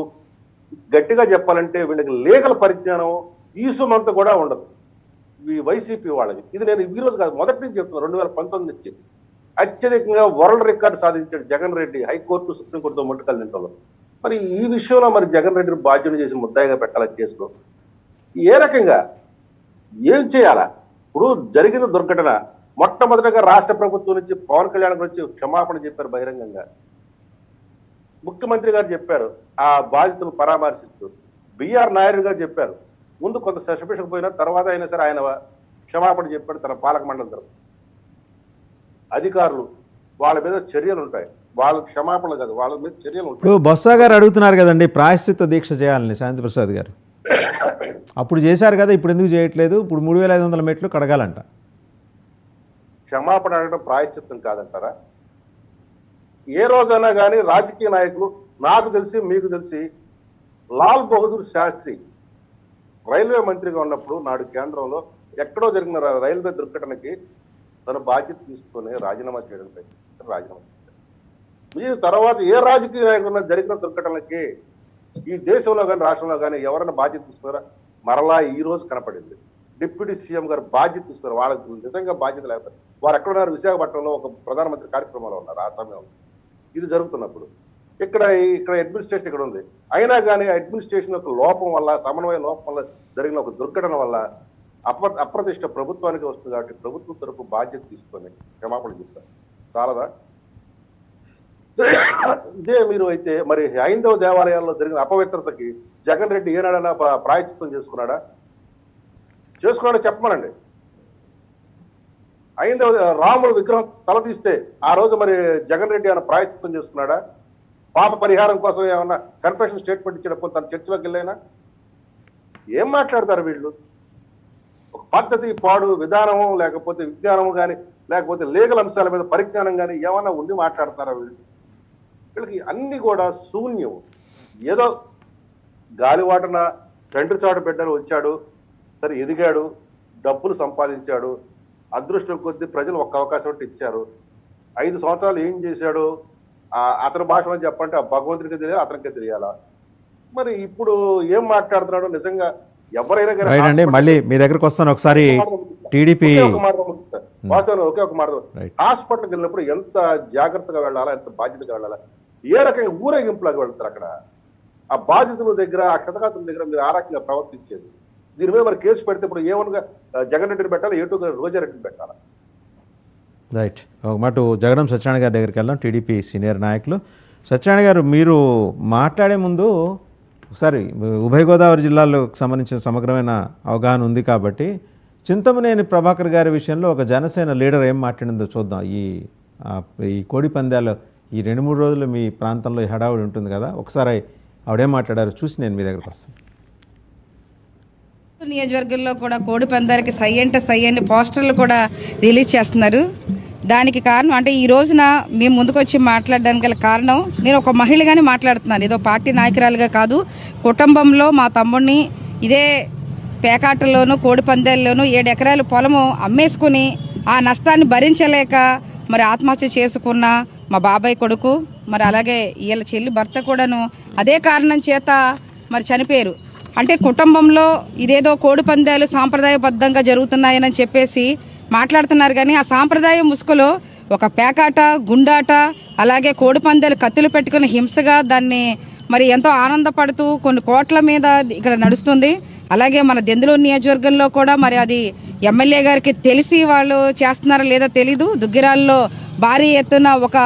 గట్టిగా చెప్పాలంటే వీళ్ళకి లీగల్ పరిజ్ఞానం ఈసుమంత కూడా ఉండదు ఈ వైసీపీ వాళ్ళకి. ఇది నేను ఈ రోజు కాదు, మొదటి నుంచి చెప్తున్నాను. 2019 నుంచి అత్యధికంగా వరల్డ్ రికార్డు సాధించాడు జగన్ రెడ్డి హైకోర్టు, సుప్రీంకోర్టుతో ముట్టకలు తింటలో. మరి ఈ విషయంలో మరి జగన్ రెడ్డిని బాధ్యుని చేసి ముద్దాయిగా పెట్టాలి కేసులో. ఏ రకంగా ఏం చేయాలా? ఇప్పుడు జరిగిన దుర్ఘటన మొట్టమొదటిగా రాష్ట్ర ప్రభుత్వం నుంచి పవన్ కళ్యాణ్ గురించి క్షమాపణ చెప్పారు బహిరంగంగా. ముఖ్యమంత్రి గారు చెప్పారు ఆ బాధితులు పరామర్శిస్తూ. బిఆర్ నాయుడు గారు చెప్పారు. ముందు కొంత సస్పెన్షన్ పోయినా తర్వాత అయినా సరే ఆయన క్షమాపణ చెప్పాడు తన పాలక మండలి తరఫున. అధికారులు వాళ్ళ మీద చర్యలు ఉంటాయి, వాళ్ళ క్షమాపణలు కాదు, వాళ్ళ మీద చర్యలు ఉంటాయి. ఇప్పుడు బొత్స గారు అడుగుతున్నారు కదండి ప్రాయశ్చిత్త దీక్ష చేయాలని శాంతిప్రసాద్ గారు. అప్పుడు చేశారు కదా, ఇప్పుడు ఎందుకు చేయట్లేదు? ఇప్పుడు 3500 మెట్లు కడగాలంట. క్షమాపణ అడగడం ప్రాయశ్చిత్తం కాదంటారా? ఏ రోజైనా కానీ రాజకీయ నాయకులు, నాకు తెలిసి మీకు తెలిసి లాల్ బహదూర్ శాస్త్రి రైల్వే మంత్రిగా ఉన్నప్పుడు నాడు కేంద్రంలో ఎక్కడో జరిగిన రైల్వే దుర్ఘటనకి తన బాధ్యత తీసుకొని రాజీనామా చేయడంపై రాజీనామా చేశారు. మీరు తర్వాత ఏ రాజకీయ నాయకులు జరిగిన దుర్ఘటనలకి ఈ దేశంలో కానీ రాష్ట్రంలో కానీ ఎవరైనా బాధ్యత తీసుకున్నారా? మరలా ఈ రోజు కనపడింది. డిప్యూటీ సీఎం గారు బాధ్యత తీసుకున్నారు. వాళ్ళకి నిజంగా బాధ్యత లేకపోతే వారు ఎక్కడున్నారు? విశాఖపట్నంలో ఒక ప్రధానమంత్రి కార్యక్రమాలు ఉన్నారు ఆ సమయంలో. ఇది జరుగుతున్నప్పుడు ఇక్కడ అడ్మినిస్ట్రేషన్ ఇక్కడ ఉంది. అయినా కానీ అడ్మినిస్ట్రేషన్ యొక్క లోపం వల్ల, సమన్వయ లోపం వల్ల జరిగిన ఒక దుర్ఘటన వల్ల అప్రతిష్ట ప్రభుత్వానికి వస్తుంది. కాబట్టి ప్రభుత్వం తరపు బాధ్యత తీసుకొని క్షమాపణ చెప్తారు. చాలదా? ఇదే మీరు అయితే మరి హైందవ దేవాలయాల్లో జరిగిన అపవిత్రతకి జగన్ రెడ్డి ఏనాడైనా ప్రాయశ్చిత్తం చేసుకున్నాడా? చెప్పమనండి. హైందవ రాముడు విగ్రహం తల తీస్తే ఆ రోజు మరి జగన్ రెడ్డి ఏమైనా ప్రాయశ్చిత్తం చేసుకున్నాడా? పాప పరిహారం కోసం ఏమన్నా కన్ఫెషన్ స్టేట్మెంట్ ఇచ్చినప్పుడు తన చర్చిలోకి వెళ్ళైనా? ఏం మాట్లాడతారు వీళ్ళు? ఒక పద్ధతి, పాడు విధానము, లేకపోతే విజ్ఞానము కానీ, లేకపోతే లీగల్ అంశాల మీద పరిజ్ఞానం కానీ ఏమన్నా ఉండి మాట్లాడతారా వీళ్ళు? వీళ్ళకి అన్ని కూడా శూన్యం. ఏదో గాలివాటన తండ్రి చాటు బిడ్డలు వచ్చాడు, సరే ఎదిగాడు, డబ్బులు సంపాదించాడు, అదృష్టం కొద్దీ ప్రజలు ఒక్క అవకాశం ఇచ్చారు. 5 సంవత్సరాలు ఏం చేశాడు అతని భాషలో చెప్పంటే ఆ భగవంతుడికి తెలియాలి, అతనికే తెలియాలా? మరి ఇప్పుడు ఏం మాట్లాడుతున్నాడో నిజంగా ఎవరైనా కానీ మళ్ళీ మీ దగ్గరకు వస్తాను ఒకసారి. టీడీపీ వాస్తవంలో ఒకే ఒక మాట, హాస్పిటల్కి వెళ్ళినప్పుడు ఎంత జాగ్రత్తగా వెళ్ళాలా, ఎంత బాధ్యతగా వెళ్ళాలా? ఏ రకంగా ఊరేగింపులాగా వెళ్తారు అక్కడ? ఆ బాధితుల దగ్గర, ఆ కథకాతుల దగ్గర మీరు ఆ రకంగా ప్రవర్తించేది. దీని మీద మరి కేసు పెడితే ఇప్పుడు ఏమనగా జగన్ రెడ్డిని పెట్టాలి, ఏటుగా రోజారెడ్డిని పెట్టాలా? రైట్. ఒక మాట జగడం సత్యనారాయణ గారి దగ్గరికి వెళ్దాం, టీడీపీ సీనియర్ నాయకులు. సత్యనారాయణ గారు, మీరు మాట్లాడే ముందు ఒకసారి ఉభయ గోదావరి జిల్లాలకు సంబంధించిన సమగ్రమైన అవగాహన ఉంది కాబట్టి చింతమనేని ప్రభాకర్ గారి విషయంలో ఒక జనసేన లీడర్ ఏం మాట్లాడిందో చూద్దాం. ఈ కోడి పందాలు ఈ 2-3 రోజులు మీ ప్రాంతంలో హడావుడి ఉంటుంది కదా, ఒకసారి ఆవిడేం మాట్లాడారో చూసి నేను మీ దగ్గరకు వస్తాను. నియోజకవర్గంలో కూడా కోడి పందాలకి సై అంటే సై అని పోస్టర్లు కూడా రిలీజ్ చేస్తున్నారు. దానికి కారణం అంటే ఈ రోజున మేము ముందుకు వచ్చి మాట్లాడడానికి గల కారణం, నేను ఒక మహిళగానే మాట్లాడుతున్నాను, ఏదో పార్టీ నాయకురాలుగా కాదు. కుటుంబంలో మా తమ్ముడిని ఇదే పేకాటల్లోనూ కోడి పందాల్లోనూ 7 ఎకరాల పొలము అమ్మేసుకుని ఆ నష్టాన్ని భరించలేక మరి ఆత్మహత్య చేసుకున్న మా బాబాయ్ కొడుకు, మరి అలాగే వీళ్ళ చెల్లి భర్త కూడాను అదే కారణం చేత మరి చనిపోయారు. అంటే కుటుంబంలో ఇదేదో కోడి పందాలు సాంప్రదాయబద్ధంగా జరుగుతున్నాయని చెప్పేసి మాట్లాడుతున్నారు, కానీ ఆ సాంప్రదాయ ముసుగులో ఒక పేకాట, గుండాట, అలాగే కోడి పందాలు కత్తులు పెట్టుకుని హింసగా దాన్ని మరి ఎంతో ఆనందపడుతూ కొన్ని కోట్ల మీద ఇక్కడ నడుస్తుంది. అలాగే మన దెందులూరు నియోజకవర్గంలో కూడా మరి అది ఎమ్మెల్యే గారికి తెలిసి వాళ్ళు చేస్తున్నారో లేదో తెలీదు. దుగ్గిరాల్లో భారీ ఎత్తున ఒక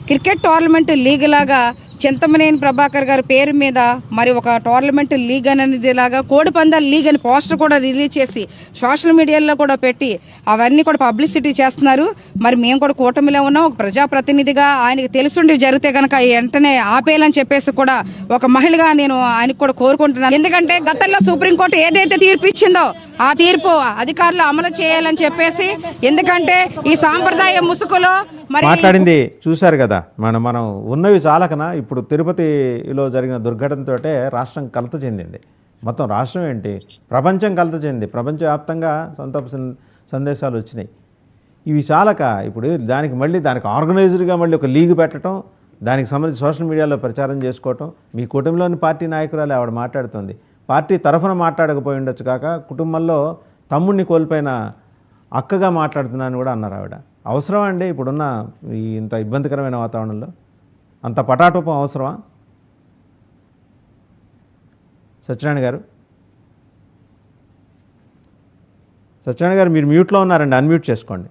క్రికెట్ టోర్నమెంట్ లీగ్ లాగా చింతమనేని ప్రభాకర్ గారి పేరు మీద మరి ఒక టోర్నమెంట్ లీగ్ అనేది లాగా కోడి పందాల లీగ్ అని పోస్టర్ కూడా రిలీజ్ చేసి సోషల్ మీడియాలో కూడా పెట్టి అవన్నీ కూడా పబ్లిసిటీ చేస్తున్నారు. మరి మేము కూడా కూటమిలో ఉన్నాం. ఒక ప్రజాప్రతినిధిగా ఆయనకి తెలుసుండి జరిగితే కనుక వెంటనే ఆపేయాలని చెప్పేసి కూడా ఒక మహిళగా నేను ఆయనకు కూడా కోరుకుంటున్నాను. ఎందుకంటే గతంలో సుప్రీంకోర్టు ఏదైతే తీర్పు ఇచ్చిందో ఆ తీర్పు అధికారులు అమలు చేయాలని చెప్పేసి, ఎందుకంటే ఈ సాంప్రదాయ ముసుగులో మరి మాట్లాడింది చూశారు కదా. మనం ఉన్నవి చాలకనా ఇప్పుడు తిరుపతిలో జరిగిన దుర్ఘటనతో రాష్ట్రం కలత చెందింది. మొత్తం రాష్ట్రం ఏంటి, ప్రపంచం కలత చెంది, ప్రపంచవ్యాప్తంగా సంతాప సందేశాలు వచ్చినాయి. ఇవి చాలక ఇప్పుడు దానికి ఆర్గనైజర్గా మళ్ళీ ఒక లీగ్ పెట్టడం, దానికి సంబంధించి సోషల్ మీడియాలో ప్రచారం చేసుకోవటం. మీ కుటుంబంలోని పార్టీ నాయకురాలు ఆవిడ మాట్లాడుతుంది. పార్టీ తరఫున మాట్లాడకపోయి ఉండొచ్చు కాక కుటుంబంలో తమ్ముడిని కోల్పోయిన అక్కగా మాట్లాడుతున్నాను కూడా అన్నారు ఆవిడ. అవసరమా అండి ఇప్పుడున్న ఈ ఇంత ఇబ్బందికరమైన వాతావరణంలో అంత పటాటోపం అవసరమా? సత్యనారాయణ గారు మీరు మ్యూట్లో ఉన్నారండి, అన్మ్యూట్ చేసుకోండి.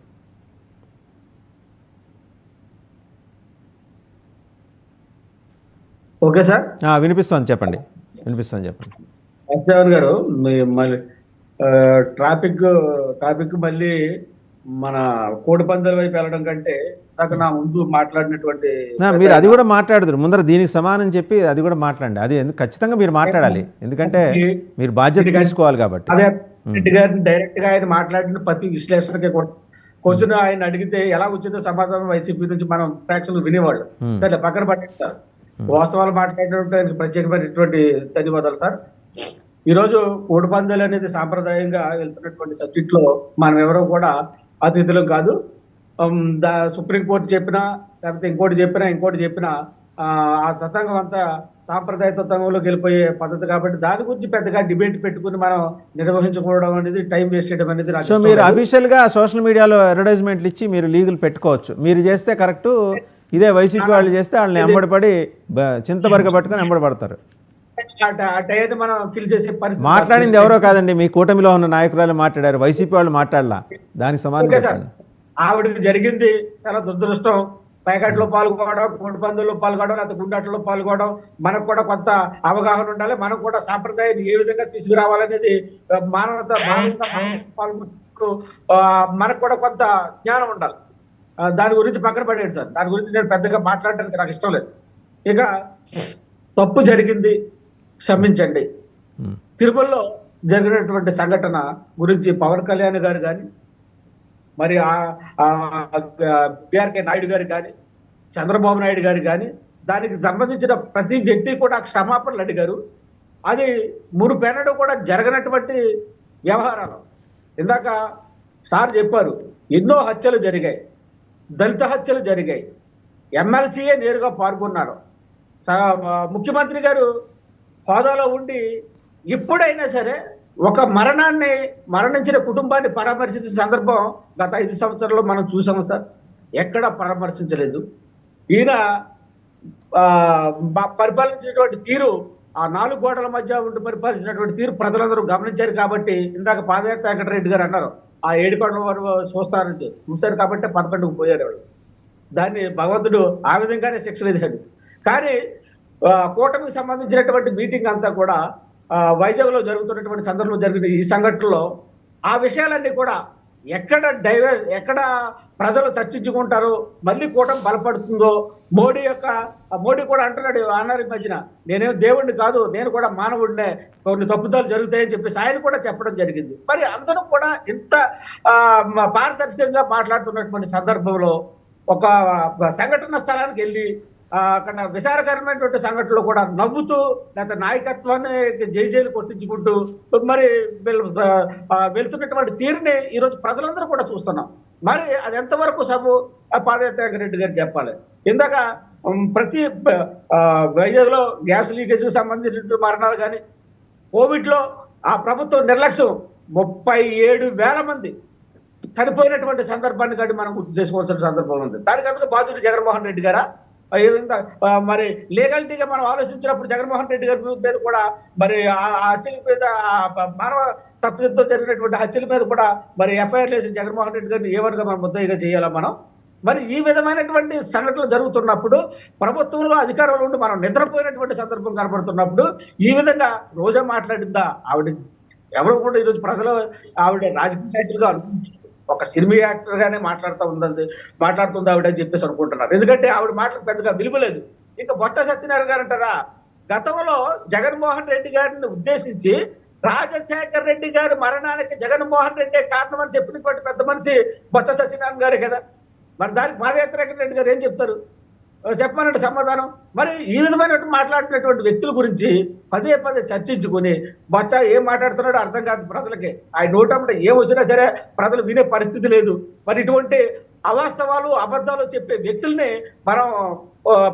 ఓకే సార్, వినిపిస్తుంది చెప్పండి. అక్షయ్ గారు మళ్ళీ టాపిక్ మళ్ళీ మన కోడి పందాల వైపు వెళ్ళడం కంటే నాకు నా ముందు మాట్లాడినటువంటి మీరు అది కూడా మాట్లాడదురు ముందర దీనికి సమానం చెప్పి అది కూడా మాట్లాడండి. అది ఖచ్చితంగా మీరు మాట్లాడాలి, ఎందుకంటే మీరు బాధ్యత తీసుకోవాలి కాబట్టి. అదే రెడ్డి గారిని డైరెక్ట్ గా ఆయన మాట్లాడిన ప్రతి విశ్లేషణకి కూడా కొంచెం ఆయన అడిగితే ఎలా వచ్చిందో సమాధానం వైసీపీ నుంచి మనం ప్రేక్షకులు వినేవాళ్ళు. సరే పక్కన పట్టేస్తారు, వాస్తవాలు మాట్లాడడానికి ప్రత్యేకమైనటువంటి ధన్యవాదాలు సార్. ఈరోజు కోడి పందాలు అనేది సాంప్రదాయంగా వెళ్తున్నటువంటి సబ్జెక్ట్ లో మనం ఎవరో కూడా అతిథులం కాదు. సుప్రీంకోర్టు చెప్పినా లేకపోతే ఇంకోటి చెప్పినా ఆ తతంగం అంతా సాంప్రదాయ తతంగంలోకి వెళ్ళిపోయే పద్ధతి కాబట్టి దాని గురించి పెద్దగా డిబేట్ పెట్టుకుని మనం నిర్వహించుకోవడం అనేది టైం వేస్ట్ చేయడం అనేది. సో మీరు అఫీషియల్ గా సోషల్ మీడియాలో అడ్వర్టైజ్మెంట్లు ఇచ్చి మీరు లీగల్ పెట్టుకోవచ్చు, మీరు చేస్తే కరెక్ట్. ఇదే వైసీపీ వాళ్ళు చేస్తే వాళ్ళని ఎంబడిపడి చింతబరిగ పట్టుకొని ఎంబడబడతారు. మనం కిల్ చేసే పరిస్థితి. మాట్లాడింది ఎవరో కాదండి, మీ కూటమిలో ఉన్న నాయకురాలు మాట్లాడారు, వైసీపీ వాళ్ళు మాట్లాడలా. దానికి సమాధానం ఆవిడకి జరిగింది చాలా దురదృష్టం. పైకాట్లో పాల్గొనడం, కోడి పందుల్లో పాల్గొనడం, లేకపోతే గుండాటల్లో పాల్గొనడం, మనకు కూడా కొంత అవగాహన ఉండాలి. మనం కూడా సాంప్రదాయాన్ని ఏ విధంగా తీసుకురావాలనేది మానవత పాల్గొన్నప్పుడు మనకు కూడా కొంత జ్ఞానం ఉండాలి. దాని గురించి పక్కన పడేది సార్, దాని గురించి నేను పెద్దగా మాట్లాడడానికి నాకు ఇష్టం లేదు. ఇక తప్పు జరిగింది, క్షమించండి. తిరుమలలో జరిగినటువంటి సంఘటన గురించి పవన్ కళ్యాణ్ గారు కానీ, మరి బిఆర్కే నాయుడు గారు కానీ, చంద్రబాబు నాయుడు గారు కానీ దానికి సంబంధించిన ప్రతి వ్యక్తి కూడా క్షమాపణలు అడిగారు. అది మునుపెన్నడూ కూడా జరగనటువంటి వ్యవహారాలు. ఇందాక సార్ చెప్పారు, ఎన్నో హత్యలు జరిగాయి, దళిత హత్యలు జరిగాయి, ఎమ్మెల్సీఏ నేరుగా పాల్గొన్నారు. ముఖ్యమంత్రి గారు హోదాలో ఉండి ఎప్పుడైనా సరే ఒక మరణించిన కుటుంబాన్ని పరామర్శించిన సందర్భం గత 5 సంవత్సరాల్లో మనం చూసాము సార్. ఎక్కడ పరామర్శించలేదు. ఈయన పరిపాలించినటువంటి తీరు, ఆ 4 గోడల మధ్య ఉండి పరిపాలించినటువంటి తీరు ప్రజలందరూ గమనించారు. కాబట్టి ఇందాక పాదయాత్ర వెంకటరెడ్డి గారు అన్నారు, ఆ 7 కొండల వారు చూశారు కాబట్టి 11కు పోయారు వాళ్ళు. దాన్ని భగవంతుడు ఆ విధంగానే శిక్షణ ఇచ్చాడు. కానీ కూటమికి సంబంధించినటువంటి మీటింగ్ అంతా కూడా వైజాగ్ లో జరుగుతున్నటువంటి సందర్భంలో జరిగిన ఈ సంఘటనలో ఆ విషయాలన్నీ కూడా ఎక్కడ ప్రజలు చర్చించుకుంటారో, మళ్ళీ కూటమి బలపడుతుందో, మోడీ కూడా అన్నారు ఈ మధ్యన, నేనేం దేవుడిని కాదు, నేను కూడా మానవుడినే, కొన్ని తప్పుదాలు జరుగుతాయని చెప్పేసి ఆయన కూడా చెప్పడం జరిగింది. మరి అందరూ కూడా ఇంత పారదర్శకంగా మాట్లాడుతున్నటువంటి సందర్భంలో ఒక సంఘటన స్థలానికి వెళ్ళి అక్కడ విచారకరమైనటువంటి సంఘటనలు కూడా నవ్వుతూ లేకపోతే నాయకత్వాన్ని జైలు కొట్టించుకుంటూ మరి వెళ్తున్నటువంటి తీరుని ఈరోజు ప్రజలందరూ కూడా చూస్తున్నాం. మరి అది ఎంతవరకు సబు పాదయాత్ర రెడ్డి గారు చెప్పాలి. ఇందాక ప్రతి వైజాగ్లో గ్యాస్ లీకేజ్ సంబంధించిన మరణాలు కానీ, కోవిడ్ లో ఆ ప్రభుత్వం నిర్లక్ష్యం 37,000 మంది చనిపోయినటువంటి సందర్భాన్ని కానీ మనం గుర్తు చేసుకోవాల్సిన సందర్భం ఉంది. దానికి అందుకు బాధ్యుడు జగన్మోహన్ రెడ్డి గారా? ఏ విధంగా మరి లీగాలిటీగా మనం ఆలోచించినప్పుడు జగన్మోహన్ రెడ్డి గారి మీద కూడా మరి ఆ హత్యల మీద మానవ తప్పిదంతో జరిగినటువంటి హత్యల మీద కూడా మరి ఎఫ్ఐఆర్ వేసి జగన్మోహన్ రెడ్డి గారిని ఏ వర్గం మనం ముద్దాయిగా చేయాలా మనం? మరి ఈ విధమైనటువంటి సంఘటనలు జరుగుతున్నప్పుడు, ప్రభుత్వంలో అధికారంలో ఉండి మనం నిద్రపోయినటువంటి సందర్భం కనపడుతున్నప్పుడు ఈ విధంగా రోజా మాట్లాడిందా? ఆవిడ ఎవరు కూడా ఈరోజు ప్రజలు ఆవిడ రాజకీయ నాయకులుగా ఒక సినిమా యాక్టర్ గానే మాట్లాడుతుంది ఆవిడ అని చెప్పేసి అనుకుంటున్నారు. ఎందుకంటే ఆవిడ మాటలకు పెద్దగా విలువలేదు. ఇంకా బొత్స సత్యనారాయణ గారు అంటారా, గతంలో జగన్మోహన్ రెడ్డి గారిని ఉద్దేశించి రాజశేఖర రెడ్డి గారి మరణానికి జగన్మోహన్ రెడ్డి కారణం అని చెప్పినటువంటి పెద్ద మనిషి బొత్స సత్యనారాయణ గారే కదా. మరి దానికి పాదయాత్ర రెడ్డి గారు ఏం చెప్తారు? చెప్పమనండి సమాధానం. మరి ఈ విధమైన మాట్లాడినటువంటి వ్యక్తుల గురించి పదే పదే చర్చించుకుని బొత్స ఏం మాట్లాడుతున్నాడో అర్థం కాదు ప్రజలకి. ఆయన నోటంటే ఏం వచ్చినా సరే ప్రజలు వినే పరిస్థితి లేదు. మరి ఇటువంటి అవాస్తవాలు అబద్ధాలు చెప్పే వ్యక్తుల్ని మనం